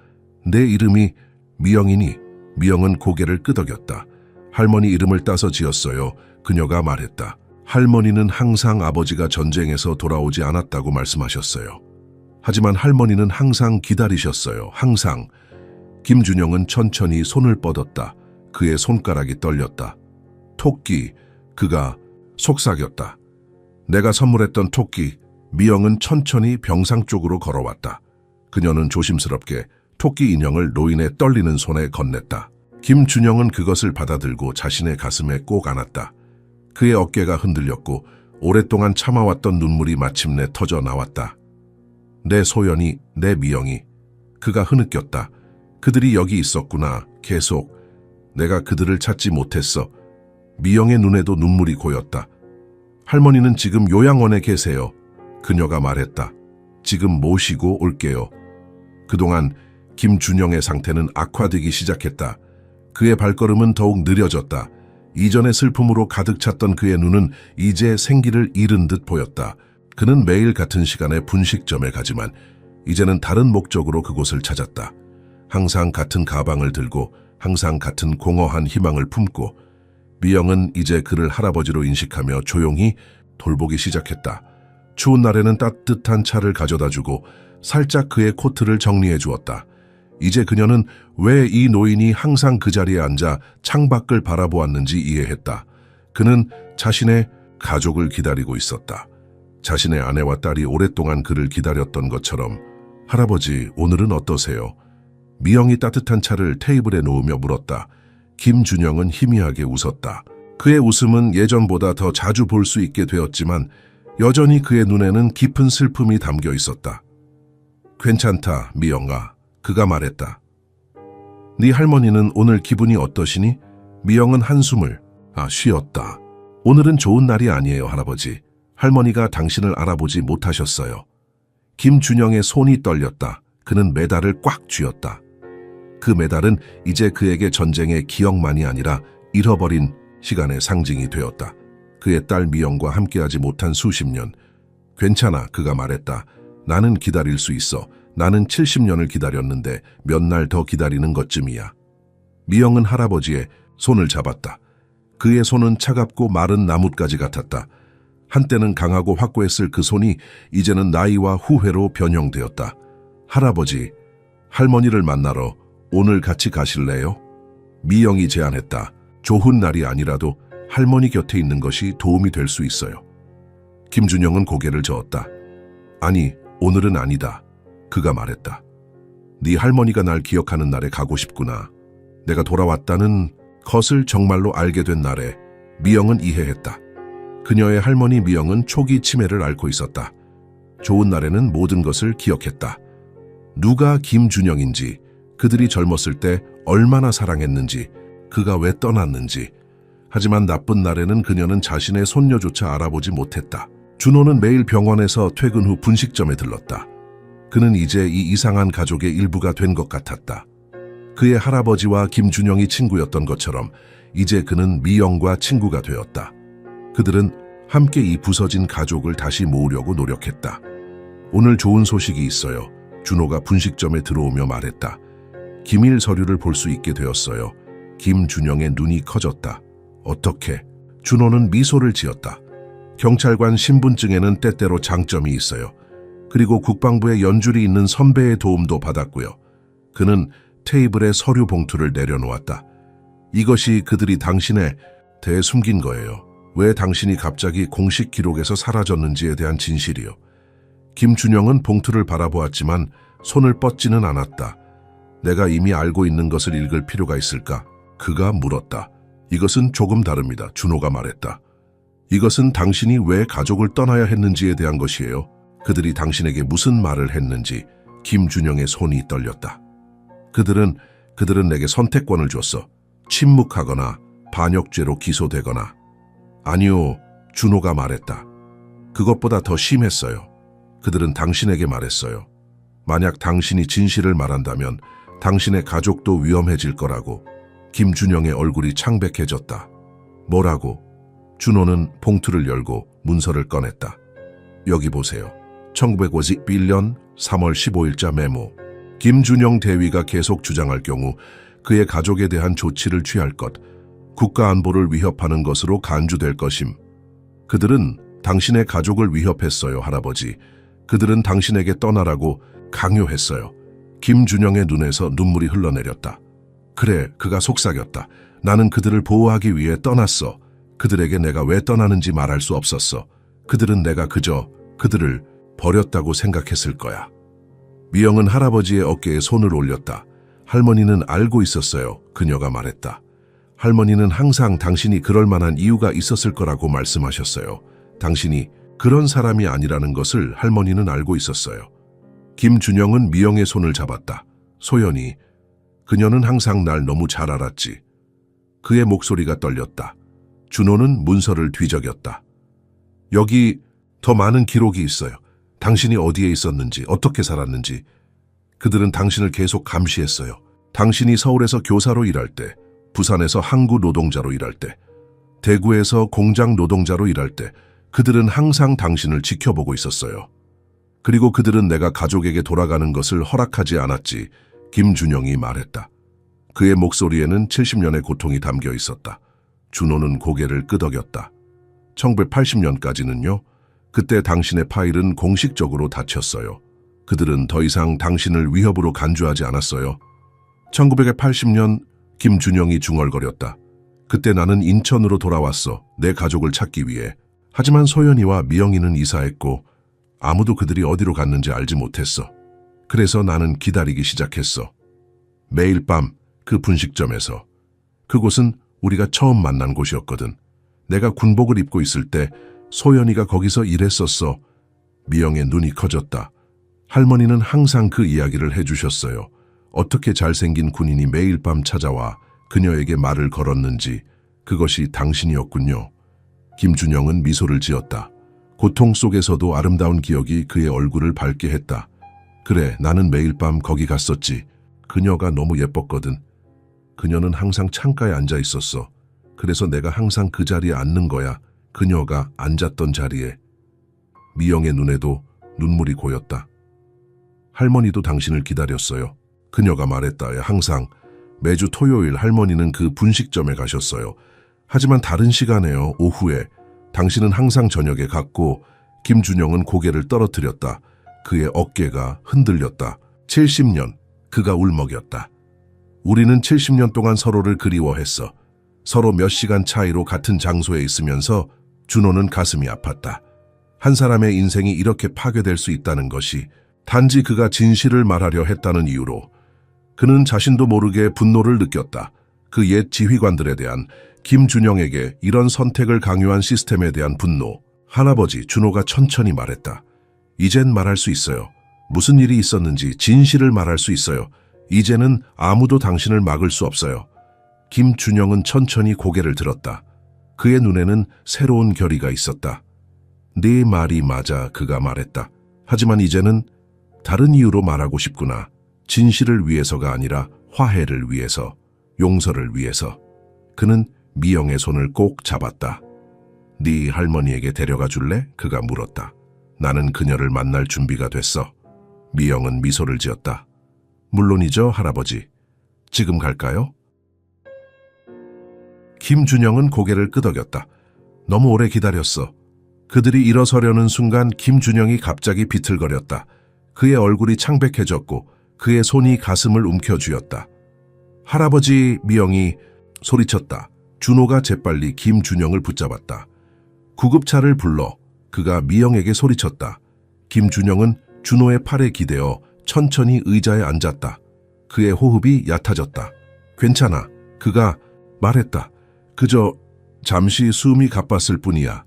내 이름이 미영이니? 미영은 고개를 끄덕였다. 할머니 이름을 따서 지었어요. 그녀가 말했다. 할머니는 항상 아버지가 전쟁에서 돌아오지 않았다고 말씀하셨어요. 하지만 할머니는 항상 기다리셨어요. 항상. 김준영은 천천히 손을 뻗었다. 그의 손가락이 떨렸다. 토끼, 그가 속삭였다. 내가 선물했던 토끼. 미영은 천천히 병상 쪽으로 걸어왔다. 그녀는 조심스럽게 토끼 인형을 노인의 떨리는 손에 건넸다. 김준영은 그것을 받아들고 자신의 가슴에 꼭 안았다. 그의 어깨가 흔들렸고 오랫동안 참아왔던 눈물이 마침내 터져 나왔다. 내 소연이, 내 미영이. 그가 흐느꼈다. 그들이 여기 있었구나. 계속. 내가 그들을 찾지 못했어. 미영의 눈에도 눈물이 고였다. 할머니는 지금 요양원에 계세요. 그녀가 말했다. 지금 모시고 올게요. 그동안 김준영의 상태는 악화되기 시작했다. 그의 발걸음은 더욱 느려졌다. 이전의 슬픔으로 가득 찼던 그의 눈은 이제 생기를 잃은 듯 보였다. 그는 매일 같은 시간에 분식점에 가지만 이제는 다른 목적으로 그곳을 찾았다. 항상 같은 가방을 들고 항상 같은 공허한 희망을 품고 미영은 이제 그를 할아버지로 인식하며 조용히 돌보기 시작했다. 추운 날에는 따뜻한 차를 가져다주고 살짝 그의 코트를 정리해 주었다. 이제 그녀는 왜 이 노인이 항상 그 자리에 앉아 창밖을 바라보았는지 이해했다. 그는 자신의 가족을 기다리고 있었다. 자신의 아내와 딸이 오랫동안 그를 기다렸던 것처럼. 할아버지, 오늘은 어떠세요? 미영이 따뜻한 차를 테이블에 놓으며 물었다. 김준영은 희미하게 웃었다. 그의 웃음은 예전보다 더 자주 볼 수 있게 되었지만 여전히 그의 눈에는 깊은 슬픔이 담겨 있었다. 괜찮다, 미영아. 그가 말했다. 네 할머니는 오늘 기분이 어떠시니? 미영은 한숨을 쉬었다. 오늘은 좋은 날이 아니에요, 할아버지. 할머니가 당신을 알아보지 못하셨어요. 김준영의 손이 떨렸다. 그는 메달을 꽉 쥐었다. 그 메달은 이제 그에게 전쟁의 기억만이 아니라 잃어버린 시간의 상징이 되었다. 그의 딸 미영과 함께하지 못한 수십 년. 괜찮아, 그가 말했다. 나는 기다릴 수 있어. 나는 70년을 기다렸는데 몇 날 더 기다리는 것쯤이야. 미영은 할아버지의 손을 잡았다. 그의 손은 차갑고 마른 나뭇가지 같았다. 한때는 강하고 확고했을 그 손이 이제는 나이와 후회로 변형되었다. 할아버지, 할머니를 만나러 오늘 같이 가실래요? 미영이 제안했다. 좋은 날이 아니라도 할머니 곁에 있는 것이 도움이 될 수 있어요. 김준영은 고개를 저었다. 아니, 오늘은 아니다. 그가 말했다. 네 할머니가 날 기억하는 날에 가고 싶구나. 내가 돌아왔다는 것을 정말로 알게 된 날에. 미영은 이해했다. 그녀의 할머니 미영은 초기 치매를 앓고 있었다. 좋은 날에는 모든 것을 기억했다. 누가 김준영인지, 그들이 젊었을 때 얼마나 사랑했는지, 그가 왜 떠났는지. 하지만 나쁜 날에는 그녀는 자신의 손녀조차 알아보지 못했다. 준호는 매일 병원에서 퇴근 후 분식점에 들렀다. 그는 이제 이 이상한 가족의 일부가 된 것 같았다. 그의 할아버지와 김준영이 친구였던 것처럼 이제 그는 미영과 친구가 되었다. 그들은 함께 이 부서진 가족을 다시 모으려고 노력했다. 오늘 좋은 소식이 있어요. 준호가 분식점에 들어오며 말했다. 기밀 서류를 볼 수 있게 되었어요. 김준영의 눈이 커졌다. 어떻게? 준호는 미소를 지었다. 경찰관 신분증에는 때때로 장점이 있어요. 그리고 국방부에 연줄이 있는 선배의 도움도 받았고요. 그는 테이블에 서류 봉투를 내려놓았다. 이것이 그들이 당신에 대해 숨긴 거예요. 왜 당신이 갑자기 공식 기록에서 사라졌는지에 대한 진실이요. 김준영은 봉투를 바라보았지만 손을 뻗지는 않았다. 내가 이미 알고 있는 것을 읽을 필요가 있을까? 그가 물었다. 이것은 조금 다릅니다. 준호가 말했다. 이것은 당신이 왜 가족을 떠나야 했는지에 대한 것이에요. 그들이 당신에게 무슨 말을 했는지. 김준영의 손이 떨렸다. 그들은 내게 선택권을 줬어. 침묵하거나 반역죄로 기소되거나. 아니요, 준호가 말했다. 그것보다 더 심했어요. 그들은 당신에게 말했어요. 만약 당신이 진실을 말한다면 당신의 가족도 위험해질 거라고. 김준영의 얼굴이 창백해졌다. 뭐라고? 준호는 봉투를 열고 문서를 꺼냈다. 여기 보세요. 1951년 3월 15일자 메모. 김준영 대위가 계속 주장할 경우 그의 가족에 대한 조치를 취할 것, 국가 안보를 위협하는 것으로 간주될 것임. 그들은 당신의 가족을 위협했어요, 할아버지. 그들은 당신에게 떠나라고 강요했어요. 김준영의 눈에서 눈물이 흘러내렸다. 그래, 그가 속삭였다. 나는 그들을 보호하기 위해 떠났어. 그들에게 내가 왜 떠나는지 말할 수 없었어. 그들은 내가 그저 그들을 버렸다고 생각했을 거야. 미영은 할아버지의 어깨에 손을 올렸다. 할머니는 알고 있었어요. 그녀가 말했다. 할머니는 항상 당신이 그럴 만한 이유가 있었을 거라고 말씀하셨어요. 당신이 그런 사람이 아니라는 것을 할머니는 알고 있었어요. 김준영은 미영의 손을 잡았다. 소연이, 그녀는 항상 날 너무 잘 알았지. 그의 목소리가 떨렸다. 준호는 문서를 뒤적였다. 여기 더 많은 기록이 있어요. 당신이 어디에 있었는지, 어떻게 살았는지. 그들은 당신을 계속 감시했어요. 당신이 서울에서 교사로 일할 때, 부산에서 항구 노동자로 일할 때, 대구에서 공장 노동자로 일할 때 그들은 항상 당신을 지켜보고 있었어요. 그리고 그들은 내가 가족에게 돌아가는 것을 허락하지 않았지. 김준영이 말했다. 그의 목소리에는 70년의 고통이 담겨 있었다. 준호는 고개를 끄덕였다. 1980년까지는요. 그때 당신의 파일은 공식적으로 닫혔어요. 그들은 더 이상 당신을 위협으로 간주하지 않았어요. 1980년 김준영이 중얼거렸다. 그때 나는 인천으로 돌아왔어. 내 가족을 찾기 위해. 하지만 소연이와 미영이는 이사했고 아무도 그들이 어디로 갔는지 알지 못했어. 그래서 나는 기다리기 시작했어. 매일 밤 그 분식점에서. 그곳은 우리가 처음 만난 곳이었거든. 내가 군복을 입고 있을 때 소연이가 거기서 일했었어. 미영의 눈이 커졌다. 할머니는 항상 그 이야기를 해주셨어요. 어떻게 잘생긴 군인이 매일 밤 찾아와 그녀에게 말을 걸었는지. 그것이 당신이었군요. 김준영은 미소를 지었다. 고통 속에서도 아름다운 기억이 그의 얼굴을 밝게 했다. 그래, 나는 매일 밤 거기 갔었지. 그녀가 너무 예뻤거든. 그녀는 항상 창가에 앉아 있었어. 그래서 내가 항상 그 자리에 앉는 거야. 그녀가 앉았던 자리에. 미영의 눈에도 눈물이 고였다. 할머니도 당신을 기다렸어요. 그녀가 말했다. 항상 매주 토요일 할머니는 그 분식점에 가셨어요. 하지만 다른 시간에요. 오후에. 당신은 항상 저녁에 갔고 김준영은 고개를 떨어뜨렸다. 그의 어깨가 흔들렸다. 70년. 그가 울먹였다. 우리는 70년 동안 서로를 그리워했어. 서로 몇 시간 차이로 같은 장소에 있으면서 준호는 가슴이 아팠다. 한 사람의 인생이 이렇게 파괴될 수 있다는 것이 단지 그가 진실을 말하려 했다는 이유로. 그는 자신도 모르게 분노를 느꼈다. 그 옛 지휘관들에 대한, 김준영에게 이런 선택을 강요한 시스템에 대한 분노. 할아버지, 준호가 천천히 말했다. 이젠 말할 수 있어요. 무슨 일이 있었는지 진실을 말할 수 있어요. 이제는 아무도 당신을 막을 수 없어요. 김준영은 천천히 고개를 들었다. 그의 눈에는 새로운 결의가 있었다. 네 말이 맞아, 그가 말했다. 하지만 이제는 다른 이유로 말하고 싶구나. 진실을 위해서가 아니라 화해를 위해서, 용서를 위해서. 그는 미영의 손을 꼭 잡았다. 네 할머니에게 데려가 줄래? 그가 물었다. 나는 그녀를 만날 준비가 됐어. 미영은 미소를 지었다. 물론이죠, 할아버지. 지금 갈까요? 김준영은 고개를 끄덕였다. 너무 오래 기다렸어. 그들이 일어서려는 순간 김준영이 갑자기 비틀거렸다. 그의 얼굴이 창백해졌고 그의 손이 가슴을 움켜쥐었다. 할아버지, 미영이 소리쳤다. 준호가 재빨리 김준영을 붙잡았다. 구급차를 불러. 그가 미영에게 소리쳤다. 김준영은 준호의 팔에 기대어 천천히 의자에 앉았다. 그의 호흡이 얕아졌다. 괜찮아. 그가 말했다. 그저 잠시 숨이 가빴을 뿐이야.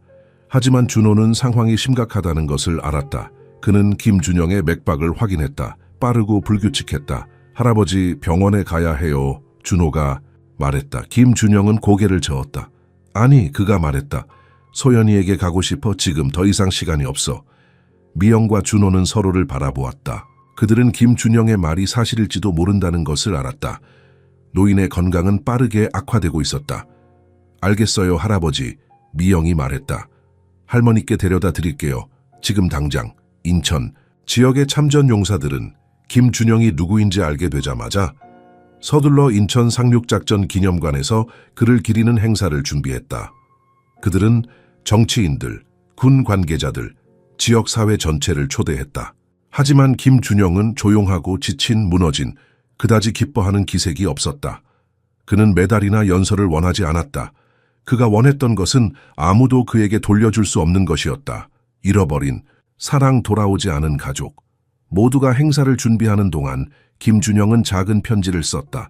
하지만 준호는 상황이 심각하다는 것을 알았다. 그는 김준영의 맥박을 확인했다. 빠르고 불규칙했다. 할아버지, 병원에 가야 해요. 준호가 말했다. 김준영은 고개를 저었다. 아니, 그가 말했다. 소연이에게 가고 싶어. 지금 더 이상 시간이 없어. 미영과 준호는 서로를 바라보았다. 그들은 김준영의 말이 사실일지도 모른다는 것을 알았다. 노인의 건강은 빠르게 악화되고 있었다. 알겠어요, 할아버지. 미영이 말했다. 할머니께 데려다 드릴게요. 지금 당장. 인천. 지역의 참전 용사들은 김준영이 누구인지 알게 되자마자 서둘러 인천 상륙작전 기념관에서 그를 기리는 행사를 준비했다. 그들은 정치인들, 군 관계자들, 지역사회 전체를 초대했다. 하지만 김준영은 조용하고 지친, 무너진, 그다지 기뻐하는 기색이 없었다. 그는 메달이나 연설을 원하지 않았다. 그가 원했던 것은 아무도 그에게 돌려줄 수 없는 것이었다. 잃어버린, 사랑 돌아오지 않은 가족. 모두가 행사를 준비하는 동안 김준영은 작은 편지를 썼다.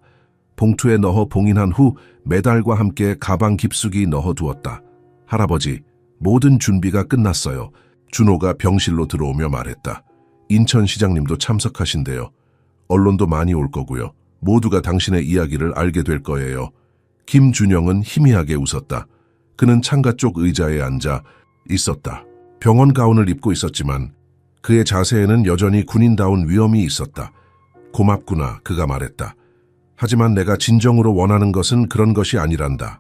봉투에 넣어 봉인한 후 메달과 함께 가방 깊숙이 넣어두었다. 할아버지, 모든 준비가 끝났어요. 준호가 병실로 들어오며 말했다. 인천시장님도 참석하신대요. 언론도 많이 올 거고요. 모두가 당신의 이야기를 알게 될 거예요. 김준영은 희미하게 웃었다. 그는 창가 쪽 의자에 앉아 있었다. 병원 가운을 입고 있었지만 그의 자세에는 여전히 군인다운 위엄이 있었다. 고맙구나, 그가 말했다. 하지만 내가 진정으로 원하는 것은 그런 것이 아니란다.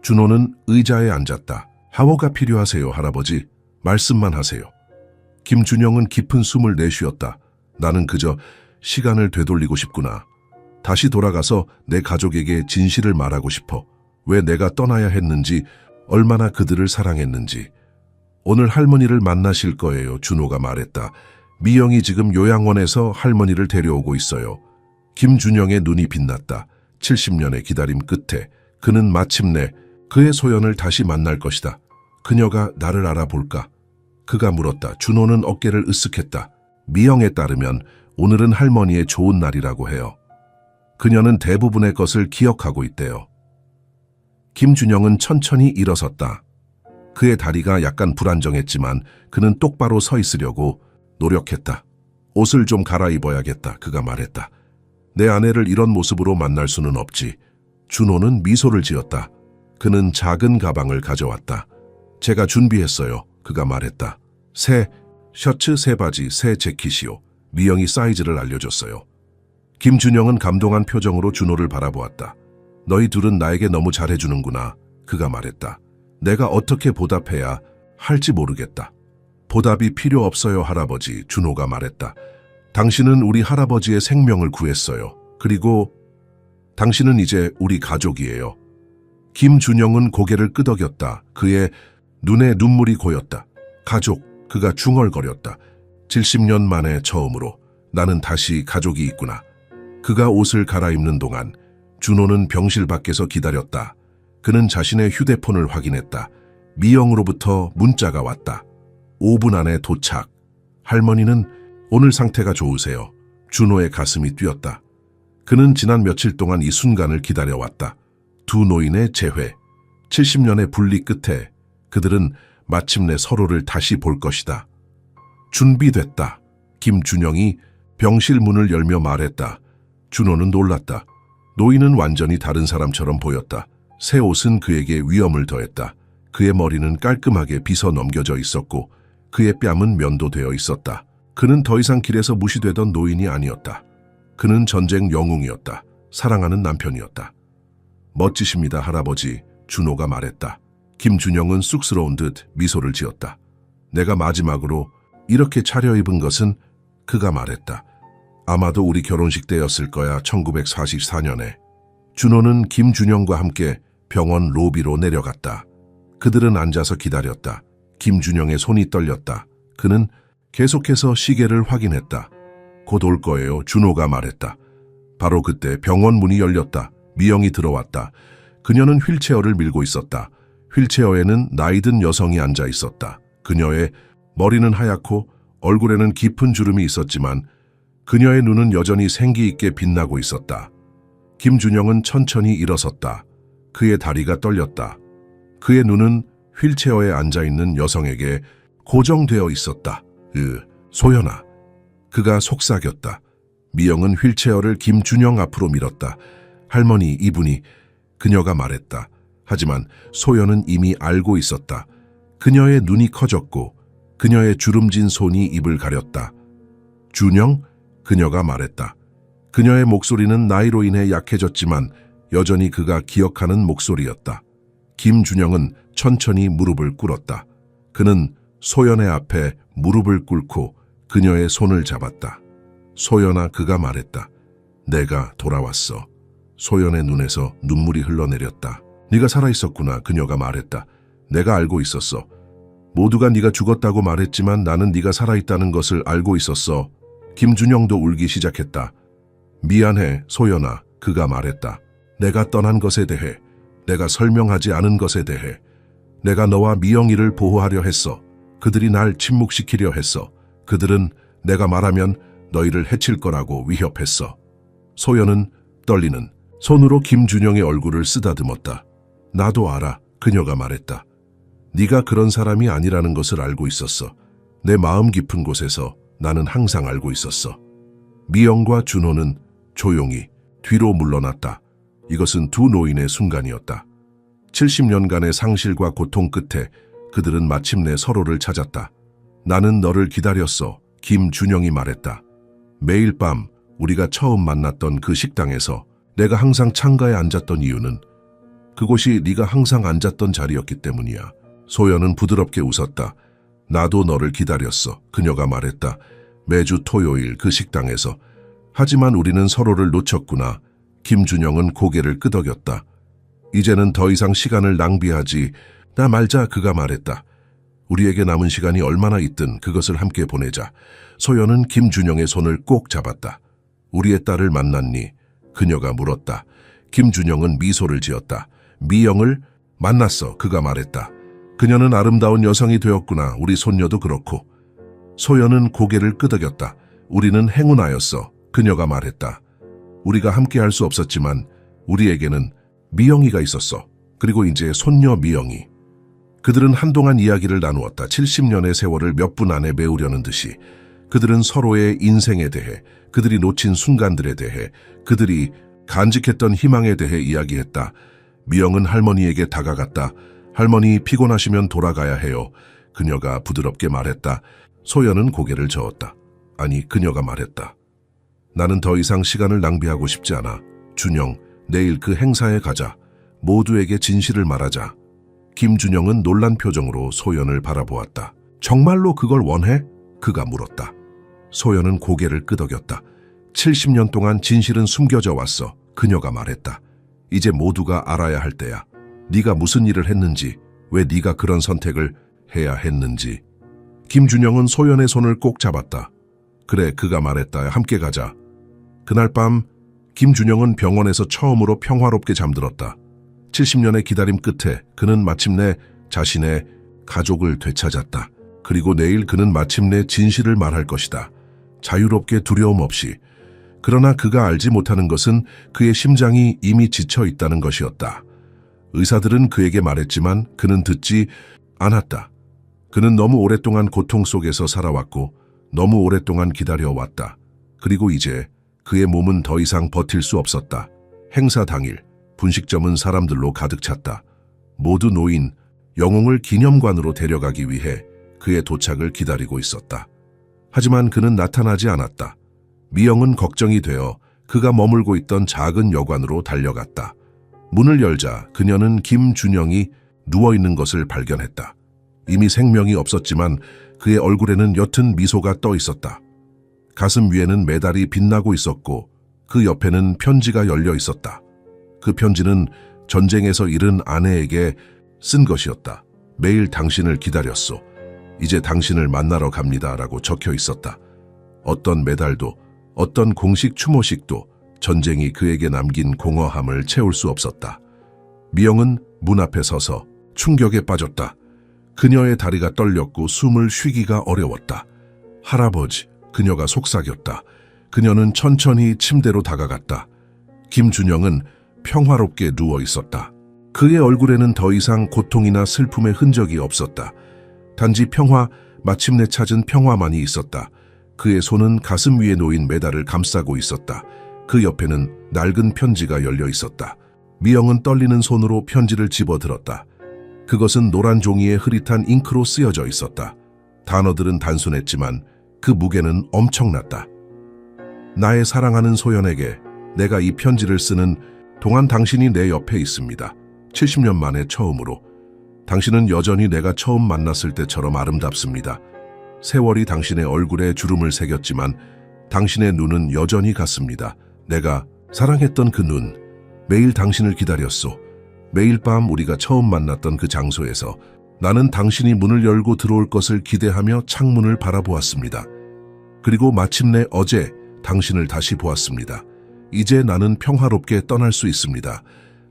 준호는 의자에 앉았다. 하워가 필요하세요, 할아버지. 말씀만 하세요. 김준영은 깊은 숨을 내쉬었다. 나는 그저 시간을 되돌리고 싶구나. 다시 돌아가서 내 가족에게 진실을 말하고 싶어. 왜 내가 떠나야 했는지, 얼마나 그들을 사랑했는지. 오늘 할머니를 만나실 거예요, 준호가 말했다. 미영이 지금 요양원에서 할머니를 데려오고 있어요. 김준영의 눈이 빛났다. 70년의 기다림 끝에 그는 마침내 그의 소연을 다시 만날 것이다. 그녀가 나를 알아볼까? 그가 물었다. 준호는 어깨를 으쓱했다. 미영에 따르면 오늘은 할머니의 좋은 날이라고 해요. 그녀는 대부분의 것을 기억하고 있대요. 김준영은 천천히 일어섰다. 그의 다리가 약간 불안정했지만 그는 똑바로 서 있으려고 노력했다. 옷을 좀 갈아입어야겠다, 그가 말했다. 내 아내를 이런 모습으로 만날 수는 없지. 준호는 미소를 지었다. 그는 작은 가방을 가져왔다. 제가 준비했어요, 그가 말했다. 새 셔츠, 새 바지, 새 재킷이요. 미영이 사이즈를 알려줬어요. 김준영은 감동한 표정으로 준호를 바라보았다. 너희 둘은 나에게 너무 잘해주는구나, 그가 말했다. 내가 어떻게 보답해야 할지 모르겠다. 보답이 필요 없어요, 할아버지, 준호가 말했다. 당신은 우리 할아버지의 생명을 구했어요. 그리고 당신은 이제 우리 가족이에요. 김준영은 고개를 끄덕였다. 그의 눈에 눈물이 고였다. 가족, 그가 중얼거렸다. 70년 만에 처음으로 나는 다시 가족이 있구나. 그가 옷을 갈아입는 동안 준호는 병실 밖에서 기다렸다. 그는 자신의 휴대폰을 확인했다. 미영으로부터 문자가 왔다. 5분 안에 도착. 할머니는 오늘 상태가 좋으세요. 준호의 가슴이 뛰었다. 그는 지난 며칠 동안 이 순간을 기다려왔다. 두 노인의 재회. 70년의 분리 끝에 그들은 마침내 서로를 다시 볼 것이다. 준비됐다. 김준영이 병실 문을 열며 말했다. 준호는 놀랐다. 노인은 완전히 다른 사람처럼 보였다. 새 옷은 그에게 위엄을 더했다. 그의 머리는 깔끔하게 빗어 넘겨져 있었고 그의 뺨은 면도되어 있었다. 그는 더 이상 길에서 무시되던 노인이 아니었다. 그는 전쟁 영웅이었다. 사랑하는 남편이었다. 멋지십니다, 할아버지, 준호가 말했다. 김준영은 쑥스러운 듯 미소를 지었다. 내가 마지막으로 이렇게 차려입은 것은, 그가 말했다. 아마도 우리 결혼식 때였을 거야. 1944년에. 준호는 김준영과 함께 병원 로비로 내려갔다. 그들은 앉아서 기다렸다. 김준영의 손이 떨렸다. 그는 계속해서 시계를 확인했다. 곧 올 거예요, 준호가 말했다. 바로 그때 병원 문이 열렸다. 미영이 들어왔다. 그녀는 휠체어를 밀고 있었다. 휠체어에는 나이든 여성이 앉아 있었다. 그녀의 머리는 하얗고 얼굴에는 깊은 주름이 있었지만 그녀의 눈은 여전히 생기 있게 빛나고 있었다. 김준영은 천천히 일어섰다. 그의 다리가 떨렸다. 그의 눈은 휠체어에 앉아있는 여성에게 고정되어 있었다. 소연아. 그가 속삭였다. 미영은 휠체어를 김준영 앞으로 밀었다. 할머니, 이분이. 그녀가 말했다. 하지만 소연은 이미 알고 있었다. 그녀의 눈이 커졌고 그녀의 주름진 손이 입을 가렸다. 준영? 그녀가 말했다. 그녀의 목소리는 나이로 인해 약해졌지만 여전히 그가 기억하는 목소리였다. 김준영은 천천히 무릎을 꿇었다. 그는 소연의 앞에 무릎을 꿇고 그녀의 손을 잡았다. 소연아, 그가 말했다. 내가 돌아왔어. 소연의 눈에서 눈물이 흘러내렸다. 네가 살아있었구나, 그녀가 말했다. 내가 알고 있었어. 모두가 네가 죽었다고 말했지만 나는 네가 살아있다는 것을 알고 있었어. 김준영도 울기 시작했다. 미안해, 소연아, 그가 말했다. 내가 떠난 것에 대해, 내가 설명하지 않은 것에 대해, 내가 너와 미영이를 보호하려 했어. 그들이 날 침묵시키려 했어. 그들은 내가 말하면 너희를 해칠 거라고 위협했어. 소연은 떨리는 손으로 김준영의 얼굴을 쓰다듬었다. 나도 알아, 그녀가 말했다. 네가 그런 사람이 아니라는 것을 알고 있었어. 내 마음 깊은 곳에서 나는 항상 알고 있었어. 미영과 준호는 조용히 뒤로 물러났다. 이것은 두 노인의 순간이었다. 70년간의 상실과 고통 끝에 그들은 마침내 서로를 찾았다. 나는 너를 기다렸어, 김준영이 말했다. 매일 밤 우리가 처음 만났던 그 식당에서 내가 항상 창가에 앉았던 이유는 그곳이 네가 항상 앉았던 자리였기 때문이야. 소연은 부드럽게 웃었다. 나도 너를 기다렸어, 그녀가 말했다. 매주 토요일 그 식당에서. 하지만 우리는 서로를 놓쳤구나. 김준영은 고개를 끄덕였다. 이제는 더 이상 시간을 낭비하지 나 말자, 그가 말했다. 우리에게 남은 시간이 얼마나 있든 그것을 함께 보내자. 소연은 김준영의 손을 꼭 잡았다. 우리의 딸을 만났니? 그녀가 물었다. 김준영은 미소를 지었다. 미영을 만났어, 그가 말했다. 그녀는 아름다운 여성이 되었구나. 우리 손녀도 그렇고. 소연은 고개를 끄덕였다. 우리는 행운하였어, 그녀가 말했다. 우리가 함께 할 수 없었지만 우리에게는 미영이가 있었어. 그리고 이제 손녀 미영이. 그들은 한동안 이야기를 나누었다. 70년의 세월을 몇 분 안에 메우려는 듯이. 그들은 서로의 인생에 대해, 그들이 놓친 순간들에 대해, 그들이 간직했던 희망에 대해 이야기했다. 미영은 할머니에게 다가갔다. 할머니, 피곤하시면 돌아가야 해요. 그녀가 부드럽게 말했다. 소연은 고개를 저었다. 아니, 그녀가 말했다. 나는 더 이상 시간을 낭비하고 싶지 않아. 준영, 내일 그 행사에 가자. 모두에게 진실을 말하자. 김준영은 놀란 표정으로 소연을 바라보았다. 정말로 그걸 원해? 그가 물었다. 소연은 고개를 끄덕였다. 70년 동안 진실은 숨겨져 왔어. 그녀가 말했다. 이제 모두가 알아야 할 때야. 네가 무슨 일을 했는지, 왜 네가 그런 선택을 해야 했는지. 김준영은 소연의 손을 꼭 잡았다. 그래, 그가 말했다. 함께 가자. 그날 밤 김준영은 병원에서 처음으로 평화롭게 잠들었다. 70년의 기다림 끝에 그는 마침내 자신의 가족을 되찾았다. 그리고 내일 그는 마침내 진실을 말할 것이다. 자유롭게 두려움 없이. 그러나 그가 알지 못하는 것은 그의 심장이 이미 지쳐 있다는 것이었다. 의사들은 그에게 말했지만 그는 듣지 않았다. 그는 너무 오랫동안 고통 속에서 살아왔고 너무 오랫동안 기다려왔다. 그리고 이제 그의 몸은 더 이상 버틸 수 없었다. 행사 당일 분식점은 사람들로 가득 찼다. 모두 노인, 영웅을 기념관으로 데려가기 위해 그의 도착을 기다리고 있었다. 하지만 그는 나타나지 않았다. 미영은 걱정이 되어 그가 머물고 있던 작은 여관으로 달려갔다. 문을 열자 그녀는 김준영이 누워있는 것을 발견했다. 이미 생명이 없었지만 그의 얼굴에는 옅은 미소가 떠 있었다. 가슴 위에는 메달이 빛나고 있었고 그 옆에는 편지가 열려 있었다. 그 편지는 전쟁에서 잃은 아내에게 쓴 것이었다. 매일 당신을 기다렸소. 이제 당신을 만나러 갑니다. 라고 적혀 있었다. 어떤 메달도, 어떤 공식 추모식도 전쟁이 그에게 남긴 공허함을 채울 수 없었다. 미영은 문 앞에 서서 충격에 빠졌다. 그녀의 다리가 떨렸고 숨을 쉬기가 어려웠다. 할아버지, 그녀가 속삭였다. 그녀는 천천히 침대로 다가갔다. 김준영은 평화롭게 누워 있었다. 그의 얼굴에는 더 이상 고통이나 슬픔의 흔적이 없었다. 단지 평화, 마침내 찾은 평화만이 있었다. 그의 손은 가슴 위에 놓인 메달을 감싸고 있었다. 그 옆에는 낡은 편지가 열려 있었다. 미영은 떨리는 손으로 편지를 집어들었다. 그것은 노란 종이에 흐릿한 잉크로 쓰여져 있었다. 단어들은 단순했지만 그 무게는 엄청났다. 나의 사랑하는 소연에게 내가 이 편지를 쓰는 동안 당신이 내 옆에 있습니다. 70년 만에 처음으로. 당신은 여전히 내가 처음 만났을 때처럼 아름답습니다. 세월이 당신의 얼굴에 주름을 새겼지만 당신의 눈은 여전히 같습니다. 내가 사랑했던 그 눈, 매일 당신을 기다렸소. 매일 밤 우리가 처음 만났던 그 장소에서 나는 당신이 문을 열고 들어올 것을 기대하며 창문을 바라보았습니다. 그리고 마침내 어제 당신을 다시 보았습니다. 이제 나는 평화롭게 떠날 수 있습니다.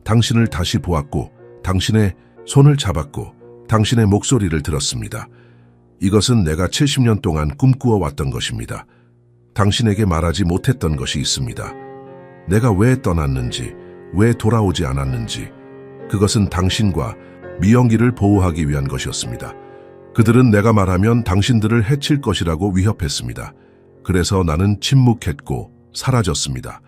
당신을 다시 보았고 당신의 손을 잡았고 당신의 목소리를 들었습니다. 이것은 내가 70년 동안 꿈꾸어 왔던 것입니다. 당신에게 말하지 못했던 것이 있습니다. 내가 왜 떠났는지, 왜 돌아오지 않았는지, 그것은 당신과 미영기를 보호하기 위한 것이었습니다. 그들은 내가 말하면 당신들을 해칠 것이라고 위협했습니다. 그래서 나는 침묵했고 사라졌습니다.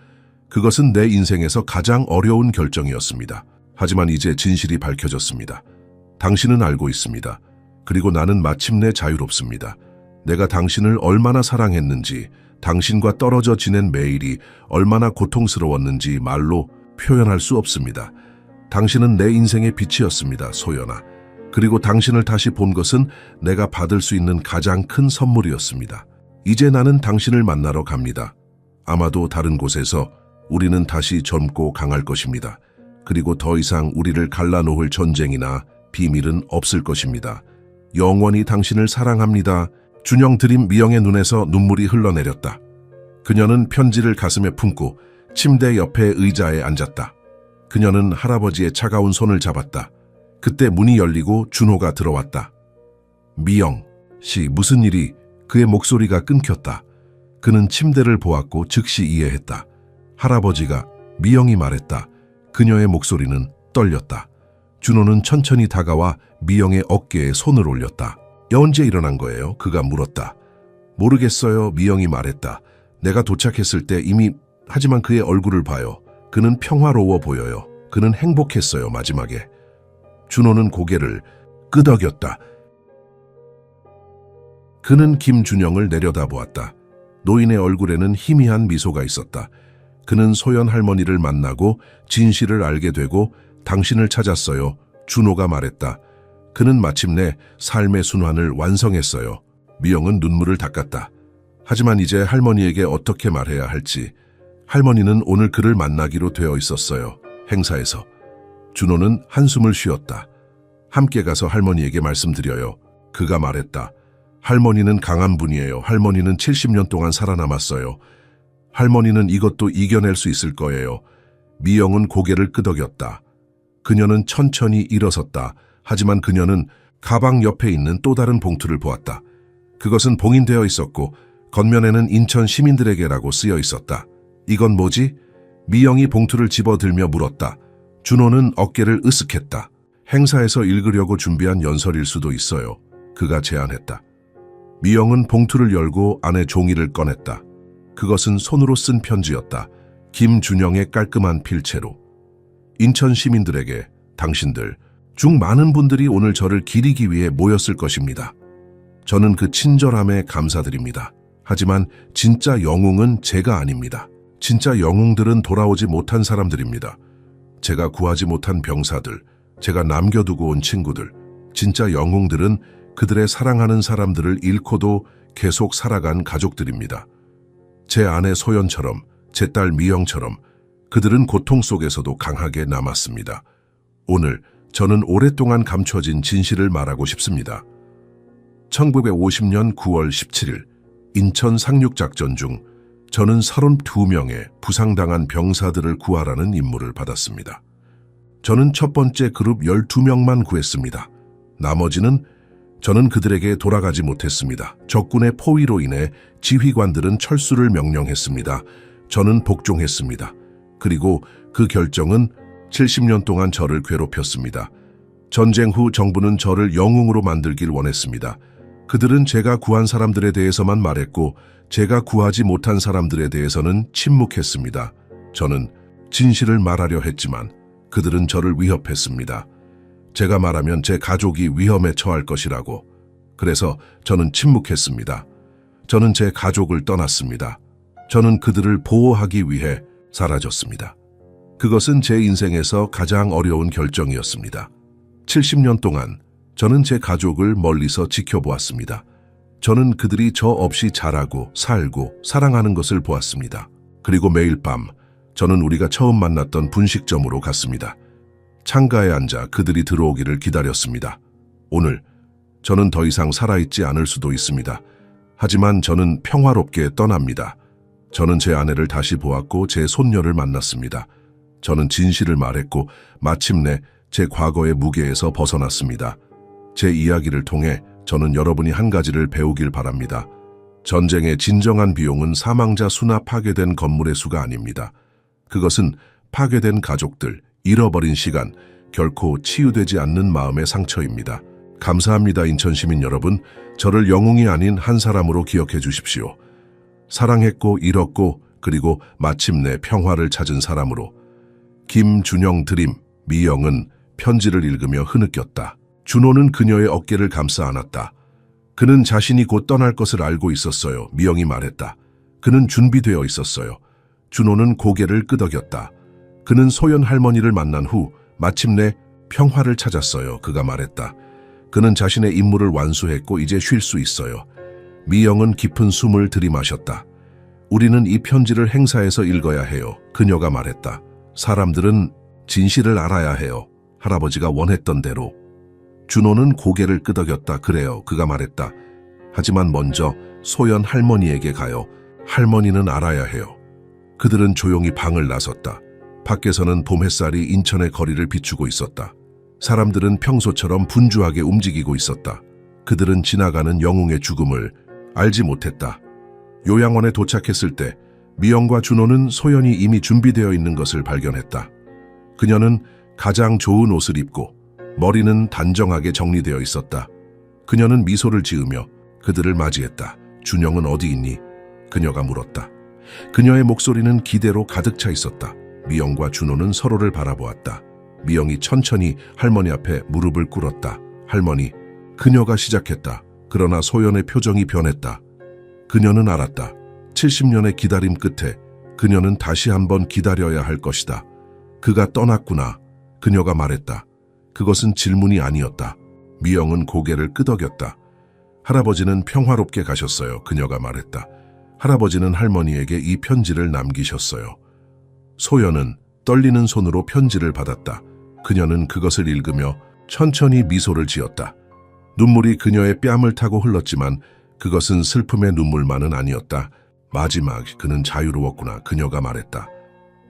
그것은 내 인생에서 가장 어려운 결정이었습니다. 하지만 이제 진실이 밝혀졌습니다. 당신은 알고 있습니다. 그리고 나는 마침내 자유롭습니다. 내가 당신을 얼마나 사랑했는지, 당신과 떨어져 지낸 매일이 얼마나 고통스러웠는지 말로 표현할 수 없습니다. 당신은 내 인생의 빛이었습니다, 소연아. 그리고 당신을 다시 본 것은 내가 받을 수 있는 가장 큰 선물이었습니다. 이제 나는 당신을 만나러 갑니다. 아마도 다른 곳에서 우리는 다시 젊고 강할 것입니다. 그리고 더 이상 우리를 갈라놓을 전쟁이나 비밀은 없을 것입니다. 영원히 당신을 사랑합니다. 준영 드림 미영의 눈에서 눈물이 흘러내렸다. 그녀는 편지를 가슴에 품고 침대 옆에 의자에 앉았다. 그녀는 할아버지의 차가운 손을 잡았다. 그때 문이 열리고 준호가 들어왔다. 미영 씨, 무슨 일이? 그의 목소리가 끊겼다. 그는 침대를 보았고 즉시 이해했다. 할아버지가, 미영이 말했다. 그녀의 목소리는 떨렸다. 준호는 천천히 다가와 미영의 어깨에 손을 올렸다. 언제 일어난 거예요? 그가 물었다. 모르겠어요. 미영이 말했다. 내가 도착했을 때 이미. 하지만 그의 얼굴을 봐요. 그는 평화로워 보여요. 그는 행복했어요. 마지막에. 준호는 고개를 끄덕였다. 그는 김준영을 내려다보았다. 노인의 얼굴에는 희미한 미소가 있었다. 그는 소연 할머니를 만나고 진실을 알게 되고 당신을 찾았어요. 준호가 말했다. 그는 마침내 삶의 순환을 완성했어요. 미영은 눈물을 닦았다. 하지만 이제 할머니에게 어떻게 말해야 할지. 할머니는 오늘 그를 만나기로 되어 있었어요. 행사에서. 준호는 한숨을 쉬었다. 함께 가서 할머니에게 말씀드려요. 그가 말했다. 할머니는 강한 분이에요. 할머니는 70년 동안 살아남았어요. 할머니는 이것도 이겨낼 수 있을 거예요. 미영은 고개를 끄덕였다. 그녀는 천천히 일어섰다. 하지만 그녀는 가방 옆에 있는 또 다른 봉투를 보았다. 그것은 봉인되어 있었고 겉면에는 인천 시민들에게라고 쓰여 있었다. 이건 뭐지? 미영이 봉투를 집어들며 물었다. 준호는 어깨를 으쓱했다. 행사에서 읽으려고 준비한 연설일 수도 있어요. 그가 제안했다. 미영은 봉투를 열고 안에 종이를 꺼냈다. 그것은 손으로 쓴 편지였다. 김준영의 깔끔한 필체로. 인천 시민들에게 당신들 중 많은 분들이 오늘 저를 기리기 위해 모였을 것입니다. 저는 그 친절함에 감사드립니다. 하지만 진짜 영웅은 제가 아닙니다. 진짜 영웅들은 돌아오지 못한 사람들입니다. 제가 구하지 못한 병사들, 제가 남겨두고 온 친구들, 진짜 영웅들은 그들의 사랑하는 사람들을 잃고도 계속 살아간 가족들입니다. 제 아내 소연처럼, 제 딸 미영처럼 그들은 고통 속에서도 강하게 남았습니다. 오늘 저는 오랫동안 감춰진 진실을 말하고 싶습니다. 1950년 9월 17일 인천 상륙작전 중 저는 32명의 부상당한 병사들을 구하라는 임무를 받았습니다. 저는 첫 번째 그룹 12명만 구했습니다. 나머지는 저는 그들에게 돌아가지 못했습니다. 적군의 포위로 인해 지휘관들은 철수를 명령했습니다. 저는 복종했습니다. 그리고 그 결정은 70년 동안 저를 괴롭혔습니다. 전쟁 후 정부는 저를 영웅으로 만들길 원했습니다. 그들은 제가 구한 사람들에 대해서만 말했고 제가 구하지 못한 사람들에 대해서는 침묵했습니다. 저는 진실을 말하려 했지만 그들은 저를 위협했습니다. 제가 말하면 제 가족이 위험에 처할 것이라고. 그래서 저는 침묵했습니다. 저는 제 가족을 떠났습니다. 저는 그들을 보호하기 위해 사라졌습니다. 그것은 제 인생에서 가장 어려운 결정이었습니다. 70년 동안 저는 제 가족을 멀리서 지켜보았습니다. 저는 그들이 저 없이 자라고 살고 사랑하는 것을 보았습니다. 그리고 매일 밤 저는 우리가 처음 만났던 분식점으로 갔습니다. 창가에 앉아 그들이 들어오기를 기다렸습니다. 오늘 저는 더 이상 살아있지 않을 수도 있습니다. 하지만 저는 평화롭게 떠납니다. 저는 제 아내를 다시 보았고 제 손녀를 만났습니다. 저는 진실을 말했고 마침내 제 과거의 무게에서 벗어났습니다. 제 이야기를 통해 저는 여러분이 한 가지를 배우길 바랍니다. 전쟁의 진정한 비용은 사망자 수나 파괴된 건물의 수가 아닙니다. 그것은 파괴된 가족들, 잃어버린 시간, 결코 치유되지 않는 마음의 상처입니다. 감사합니다, 인천 시민 여러분. 저를 영웅이 아닌 한 사람으로 기억해 주십시오. 사랑했고 잃었고 그리고 마침내 평화를 찾은 사람으로. 김준영 드림, 미영은 편지를 읽으며 흐느꼈다. 준호는 그녀의 어깨를 감싸 안았다. 그는 자신이 곧 떠날 것을 알고 있었어요. 미영이 말했다. 그는 준비되어 있었어요. 준호는 고개를 끄덕였다. 그는 소연 할머니를 만난 후 마침내 평화를 찾았어요. 그가 말했다. 그는 자신의 임무를 완수했고 이제 쉴 수 있어요. 미영은 깊은 숨을 들이마셨다. 우리는 이 편지를 행사에서 읽어야 해요. 그녀가 말했다. 사람들은 진실을 알아야 해요. 할아버지가 원했던 대로. 준호는 고개를 끄덕였다. 그래요. 그가 말했다. 하지만 먼저 소연 할머니에게 가요. 할머니는 알아야 해요. 그들은 조용히 방을 나섰다. 밖에서는 봄 햇살이 인천의 거리를 비추고 있었다. 사람들은 평소처럼 분주하게 움직이고 있었다. 그들은 지나가는 영웅의 죽음을 알지 못했다. 요양원에 도착했을 때 미영과 준호는 소연이 이미 준비되어 있는 것을 발견했다. 그녀는 가장 좋은 옷을 입고 머리는 단정하게 정리되어 있었다. 그녀는 미소를 지으며 그들을 맞이했다. 준영은 어디 있니? 그녀가 물었다. 그녀의 목소리는 기대로 가득 차 있었다. 미영과 준호는 서로를 바라보았다. 미영이 천천히 할머니 앞에 무릎을 꿇었다. 할머니, 그녀가 시작했다. 그러나 소연의 표정이 변했다. 그녀는 알았다. 70년의 기다림 끝에 그녀는 다시 한번 기다려야 할 것이다. 그가 떠났구나. 그녀가 말했다. 그것은 질문이 아니었다. 미영은 고개를 끄덕였다. 할아버지는 평화롭게 가셨어요. 그녀가 말했다. 할아버지는 할머니에게 이 편지를 남기셨어요. 소연은 떨리는 손으로 편지를 받았다. 그녀는 그것을 읽으며 천천히 미소를 지었다. 눈물이 그녀의 뺨을 타고 흘렀지만 그것은 슬픔의 눈물만은 아니었다. 마지막 그는 자유로웠구나. 그녀가 말했다.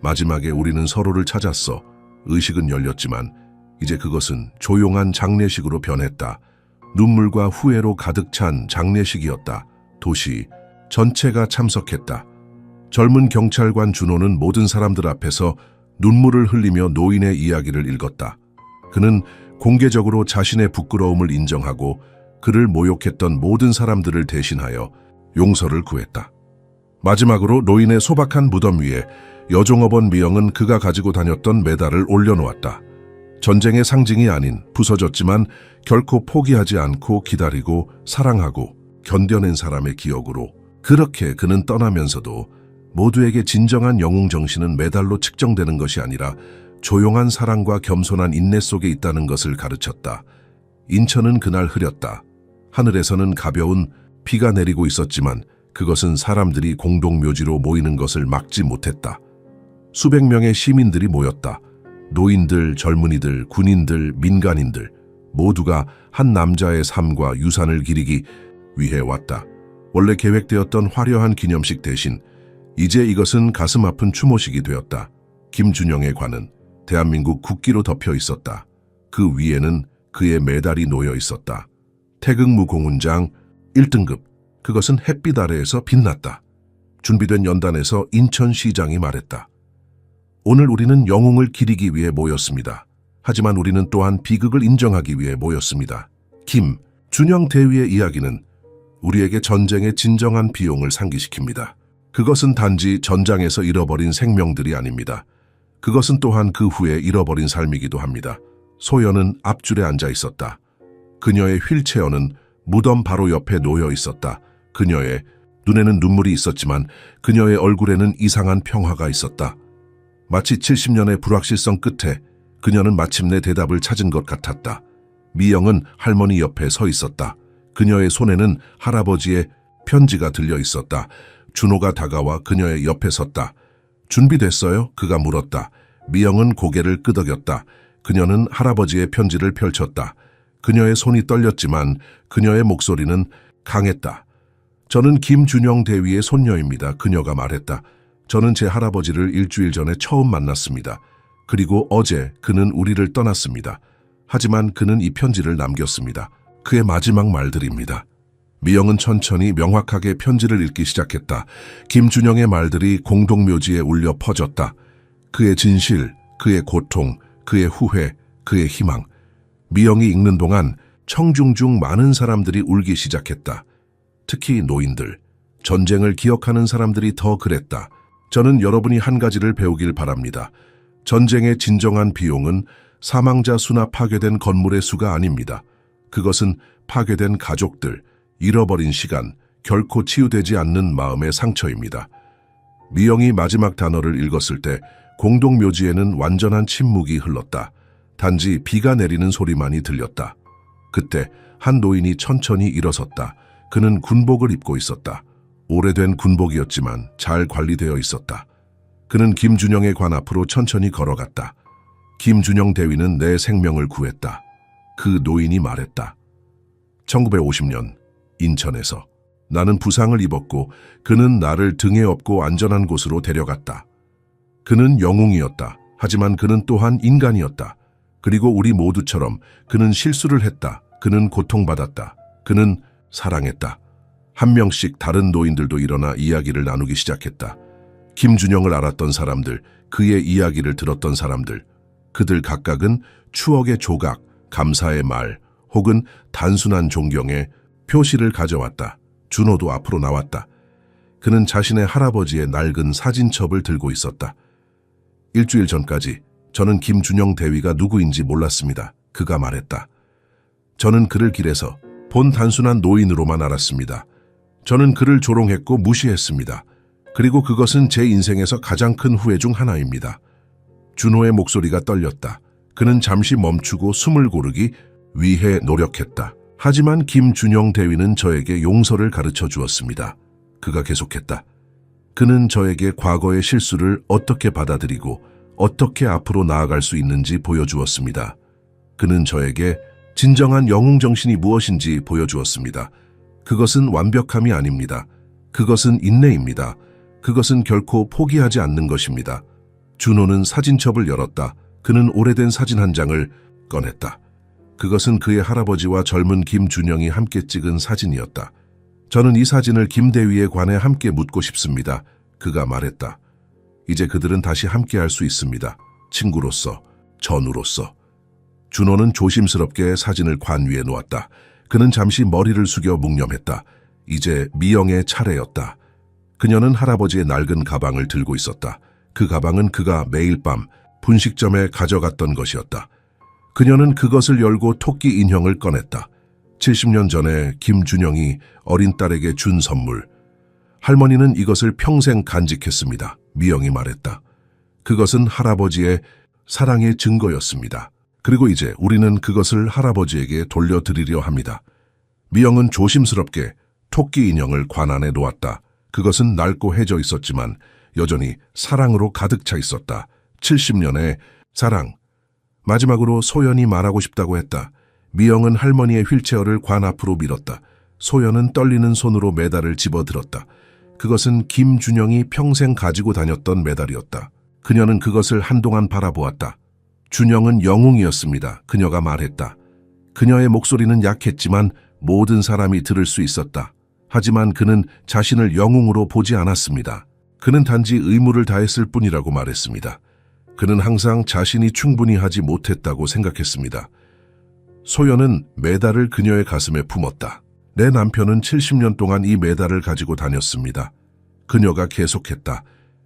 마지막에 우리는 서로를 찾았어. 의식은 열렸지만 이제 그것은 조용한 장례식으로 변했다. 눈물과 후회로 가득 찬 장례식이었다. 도시 전체가 참석했다. 젊은 경찰관 준호는 모든 사람들 앞에서 눈물을 흘리며 노인의 이야기를 읽었다. 그는 공개적으로 자신의 부끄러움을 인정하고 그를 모욕했던 모든 사람들을 대신하여 용서를 구했다. 마지막으로 노인의 소박한 무덤 위에 여종업원 미영은 그가 가지고 다녔던 메달을 올려놓았다. 전쟁의 상징이 아닌 부서졌지만 결코 포기하지 않고 기다리고 사랑하고 견뎌낸 사람의 기억으로. 그렇게 그는 떠나면서도 모두에게 진정한 영웅 정신은 메달로 측정되는 것이 아니라 조용한 사랑과 겸손한 인내 속에 있다는 것을 가르쳤다. 인천은 그날 흐렸다. 하늘에서는 가벼운 비가 내리고 있었지만 그것은 사람들이 공동묘지로 모이는 것을 막지 못했다. 수백 명의 시민들이 모였다. 노인들, 젊은이들, 군인들, 민간인들 모두가 한 남자의 삶과 유산을 기리기 위해 왔다. 원래 계획되었던 화려한 기념식 대신 이제 이것은 가슴 아픈 추모식이 되었다. 김준영의 관은 대한민국 국기로 덮여 있었다. 그 위에는 그의 메달이 놓여 있었다. 태극무 공훈장 1등급. 그것은 햇빛 아래에서 빛났다. 준비된 연단에서 인천시장이 말했다. 오늘 우리는 영웅을 기리기 위해 모였습니다. 하지만 우리는 또한 비극을 인정하기 위해 모였습니다. 김준영 대위의 이야기는 우리에게 전쟁의 진정한 비용을 상기시킵니다. 그것은 단지 전장에서 잃어버린 생명들이 아닙니다. 그것은 또한 그 후에 잃어버린 삶이기도 합니다. 소연은 앞줄에 앉아 있었다. 그녀의 휠체어는 무덤 바로 옆에 놓여 있었다. 그녀의 눈에는 눈물이 있었지만 그녀의 얼굴에는 이상한 평화가 있었다. 마치 70년의 불확실성 끝에 그녀는 마침내 대답을 찾은 것 같았다. 미영은 할머니 옆에 서 있었다. 그녀의 손에는 할아버지의 편지가 들려 있었다. 준호가 다가와 그녀의 옆에 섰다. 준비됐어요? 그가 물었다. 미영은 고개를 끄덕였다. 그녀는 할아버지의 편지를 펼쳤다. 그녀의 손이 떨렸지만 그녀의 목소리는 강했다. 저는 김준영 대위의 손녀입니다. 그녀가 말했다. 저는 제 할아버지를 일주일 전에 처음 만났습니다. 그리고 어제 그는 우리를 떠났습니다. 하지만 그는 이 편지를 남겼습니다. 그의 마지막 말들입니다. 미영은 천천히 명확하게 편지를 읽기 시작했다. 김준영의 말들이 공동묘지에 울려 퍼졌다. 그의 진실, 그의 고통, 그의 후회, 그의 희망. 미영이 읽는 동안 청중 중 많은 사람들이 울기 시작했다. 특히 노인들, 전쟁을 기억하는 사람들이 더 그랬다. 저는 여러분이 한 가지를 배우길 바랍니다. 전쟁의 진정한 비용은 사망자 수나 파괴된 건물의 수가 아닙니다. 그것은 파괴된 가족들, 잃어버린 시간, 결코 치유되지 않는 마음의 상처입니다. 미영이 마지막 단어를 읽었을 때 공동묘지에는 완전한 침묵이 흘렀다. 단지 비가 내리는 소리만이 들렸다. 그때 한 노인이 천천히 일어섰다. 그는 군복을 입고 있었다. 오래된 군복이었지만 잘 관리되어 있었다. 그는 김준영의 관 앞으로 천천히 걸어갔다. 김준영 대위는 내 생명을 구했다. 그 노인이 말했다. 1950년 인천에서 나는 부상을 입었고 그는 나를 등에 업고 안전한 곳으로 데려갔다. 그는 영웅이었다. 하지만 그는 또한 인간이었다. 그리고 우리 모두처럼 그는 실수를 했다. 그는 고통받았다. 그는 사랑했다. 한 명씩 다른 노인들도 일어나 이야기를 나누기 시작했다. 김준영을 알았던 사람들, 그의 이야기를 들었던 사람들, 그들 각각은 추억의 조각, 감사의 말, 혹은 단순한 존경의 표시를 가져왔다. 준호도 앞으로 나왔다. 그는 자신의 할아버지의 낡은 사진첩을 들고 있었다. 일주일 전까지 저는 김준영 대위가 누구인지 몰랐습니다. 그가 말했다. 저는 그를 길에서 본 단순한 노인으로만 알았습니다. 저는 그를 조롱했고 무시했습니다. 그리고 그것은 제 인생에서 가장 큰 후회 중 하나입니다. 준호의 목소리가 떨렸다. 그는 잠시 멈추고 숨을 고르기 위해 노력했다. 하지만 김준영 대위는 저에게 용서를 가르쳐 주었습니다. 그가 계속했다. 그는 저에게 과거의 실수를 어떻게 받아들이고 어떻게 앞으로 나아갈 수 있는지 보여주었습니다. 그는 저에게 진정한 영웅 정신이 무엇인지 보여주었습니다. 그것은 완벽함이 아닙니다. 그것은 인내입니다. 그것은 결코 포기하지 않는 것입니다. 준호는 사진첩을 열었다. 그는 오래된 사진 한 장을 꺼냈다. 그것은 그의 할아버지와 젊은 김준영이 함께 찍은 사진이었다. 저는 이 사진을 김대위에 관해 함께 묻고 싶습니다. 그가 말했다. 이제 그들은 다시 함께 할 수 있습니다. 친구로서, 전우로서. 준호는 조심스럽게 사진을 관 위에 놓았다. 그는 잠시 머리를 숙여 묵념했다. 이제 미영의 차례였다. 그녀는 할아버지의 낡은 가방을 들고 있었다. 그 가방은 그가 매일 밤 분식점에 가져갔던 것이었다. 그녀는 그것을 열고 토끼 인형을 꺼냈다. 70년 전에 김준영이 어린 딸에게 준 선물. 할머니는 이것을 평생 간직했습니다. 미영이 말했다. 그것은 할아버지의 사랑의 증거였습니다. 그리고 이제 우리는 그것을 할아버지에게 돌려드리려 합니다. 미영은 조심스럽게 토끼 인형을 관 안에 놓았다. 그것은 낡고 해져 있었지만 여전히 사랑으로 가득 차 있었다. 70년의 사랑. 마지막으로 소연이 말하고 싶다고 했다. 미영은 할머니의 휠체어를 관 앞으로 밀었다. 소연은 떨리는 손으로 메달을 집어들었다. 그것은 김준영이 평생 가지고 다녔던 메달이었다. 그녀는 그것을 한동안 바라보았다. 준영은 영웅이었습니다. 그녀가 말했다. 그녀의 목소리는 약했지만 모든 사람이 들을 수 있었다. 하지만 그는 자신을 영웅으로 보지 않았습니다. 그는 단지 의무를 다했을 뿐이라고 말했습니다. 그는 항상 자신이 충분히 하지 못했다고 생각했습니다. 소연은 메달을 그녀의 가슴에 품었다. 내 남편은 70년 동안 이 메달을 가지고 다녔습니다. 그녀가 계속했다.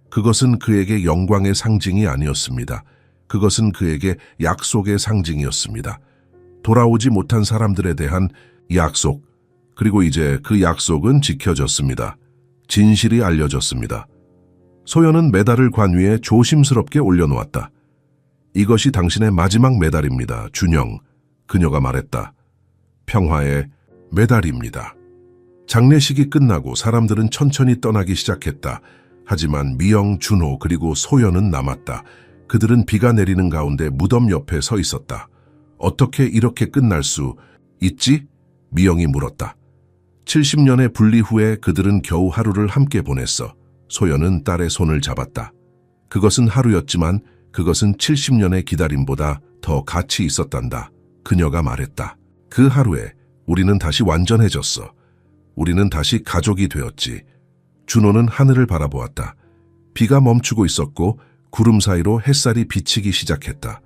그것은 그에게 영광의 상징이 아니었습니다. 그것은 그에게 약속의 상징이었습니다. 돌아오지 못한 사람들에 대한 약속. 그리고 이제 그 약속은 지켜졌습니다. 진실이 알려졌습니다. 소연은 메달을 관 위에 조심스럽게 올려놓았다. 이것이 당신의 마지막 메달입니다, 준영. 그녀가 말했다. 평화의 메달입니다. 장례식이 끝나고 사람들은 천천히 떠나기 시작했다. 하지만 미영, 준호 그리고 소연은 남았다. 그들은 비가 내리는 가운데 무덤 옆에 서 있었다. 어떻게 이렇게 끝날 수 있지? 미영이 물었다. 70년의 분리 후에 그들은 겨우 하루를 함께 보냈어. 소연은 딸의 손을 잡았다. 그것은 하루였지만 그것은 70년의 기다림보다 더 가치 있었단다. 그녀가 말했다. 그 하루에 우리는 다시 완전해졌어. 우리는 다시 가족이 되었지. 준호는 하늘을 바라보았다. 비가 멈추고 있었고 구름 사이로 햇살이 비치기 시작했다.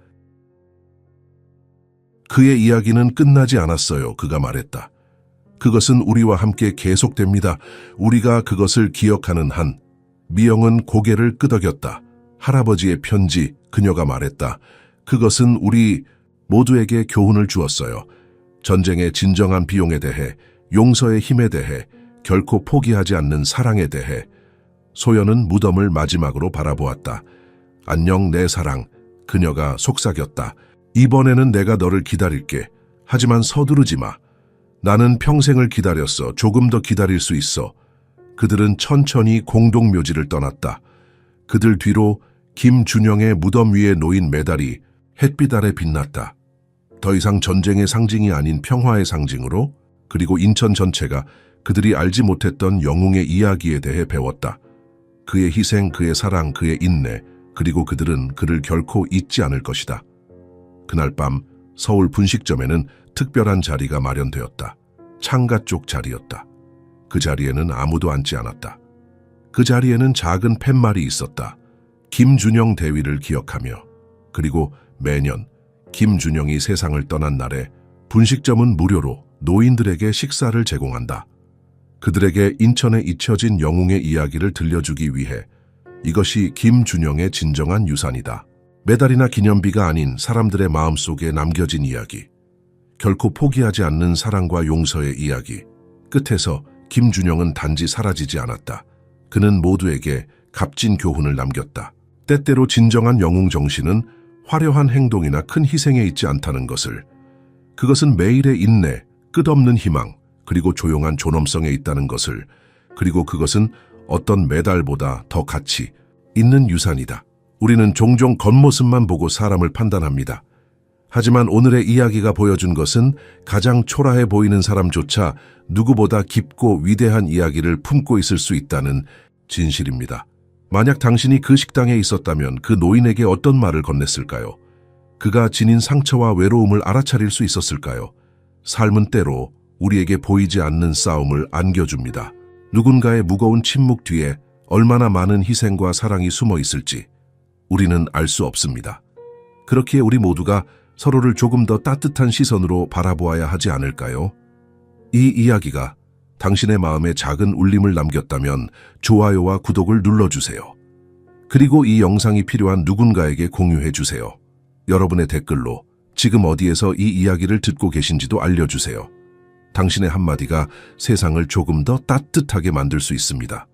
그의 이야기는 끝나지 않았어요. 그가 말했다. 그것은 우리와 함께 계속됩니다. 우리가 그것을 기억하는 한. 미영은 고개를 끄덕였다. 할아버지의 편지, 그녀가 말했다. 그것은 우리 모두에게 교훈을 주었어요. 전쟁의 진정한 비용에 대해, 용서의 힘에 대해, 결코 포기하지 않는 사랑에 대해. 소연은 무덤을 마지막으로 바라보았다. 안녕 내 사랑. 그녀가 속삭였다. 이번에는 내가 너를 기다릴게. 하지만 서두르지 마. 나는 평생을 기다렸어. 조금 더 기다릴 수 있어. 그들은 천천히 공동묘지를 떠났다. 그들 뒤로 김준영의 무덤 위에 놓인 메달이 햇빛 아래 빛났다. 더 이상 전쟁의 상징이 아닌 평화의 상징으로, 그리고 인천 전체가 그들이 알지 못했던 영웅의 이야기에 대해 배웠다. 그의 희생, 그의 사랑, 그의 인내, 그리고 그들은 그를 결코 잊지 않을 것이다. 그날 밤 서울 분식점에는 특별한 자리가 마련되었다. 창가 쪽 자리였다. 그 자리에는 아무도 앉지 않았다. 그 자리에는 작은 팻말이 있었다. 김준영 대위를 기억하며. 그리고 매년 김준영이 세상을 떠난 날에 분식점은 무료로 노인들에게 식사를 제공한다. 그들에게 인천에 잊혀진 영웅의 이야기를 들려주기 위해. 이것이 김준영의 진정한 유산이다. 메달이나 기념비가 아닌 사람들의 마음속에 남겨진 이야기. 결코 포기하지 않는 사랑과 용서의 이야기. 끝에서 김준영은 단지 사라지지 않았다. 그는 모두에게 값진 교훈을 남겼다. 때때로 진정한 영웅 정신은 화려한 행동이나 큰 희생에 있지 않다는 것을. 그것은 매일의 인내, 끝없는 희망, 그리고 조용한 존엄성에 있다는 것을. 그리고 그것은 어떤 메달보다 더 가치 있는 유산이다. 우리는 종종 겉모습만 보고 사람을 판단합니다. 하지만 오늘의 이야기가 보여준 것은 가장 초라해 보이는 사람조차 누구보다 깊고 위대한 이야기를 품고 있을 수 있다는 진실입니다. 만약 당신이 그 식당에 있었다면 그 노인에게 어떤 말을 건넸을까요? 그가 지닌 상처와 외로움을 알아차릴 수 있었을까요? 삶은 때로 우리에게 보이지 않는 싸움을 안겨줍니다. 누군가의 무거운 침묵 뒤에 얼마나 많은 희생과 사랑이 숨어 있을지 우리는 알 수 없습니다. 그렇기에 우리 모두가 서로를 조금 더 따뜻한 시선으로 바라보아야 하지 않을까요? 이 이야기가 당신의 마음에 작은 울림을 남겼다면 좋아요와 구독을 눌러주세요. 그리고 이 영상이 필요한 누군가에게 공유해 주세요. 여러분의 댓글로 지금 어디에서 이 이야기를 듣고 계신지도 알려주세요. 당신의 한마디가 세상을 조금 더 따뜻하게 만들 수 있습니다.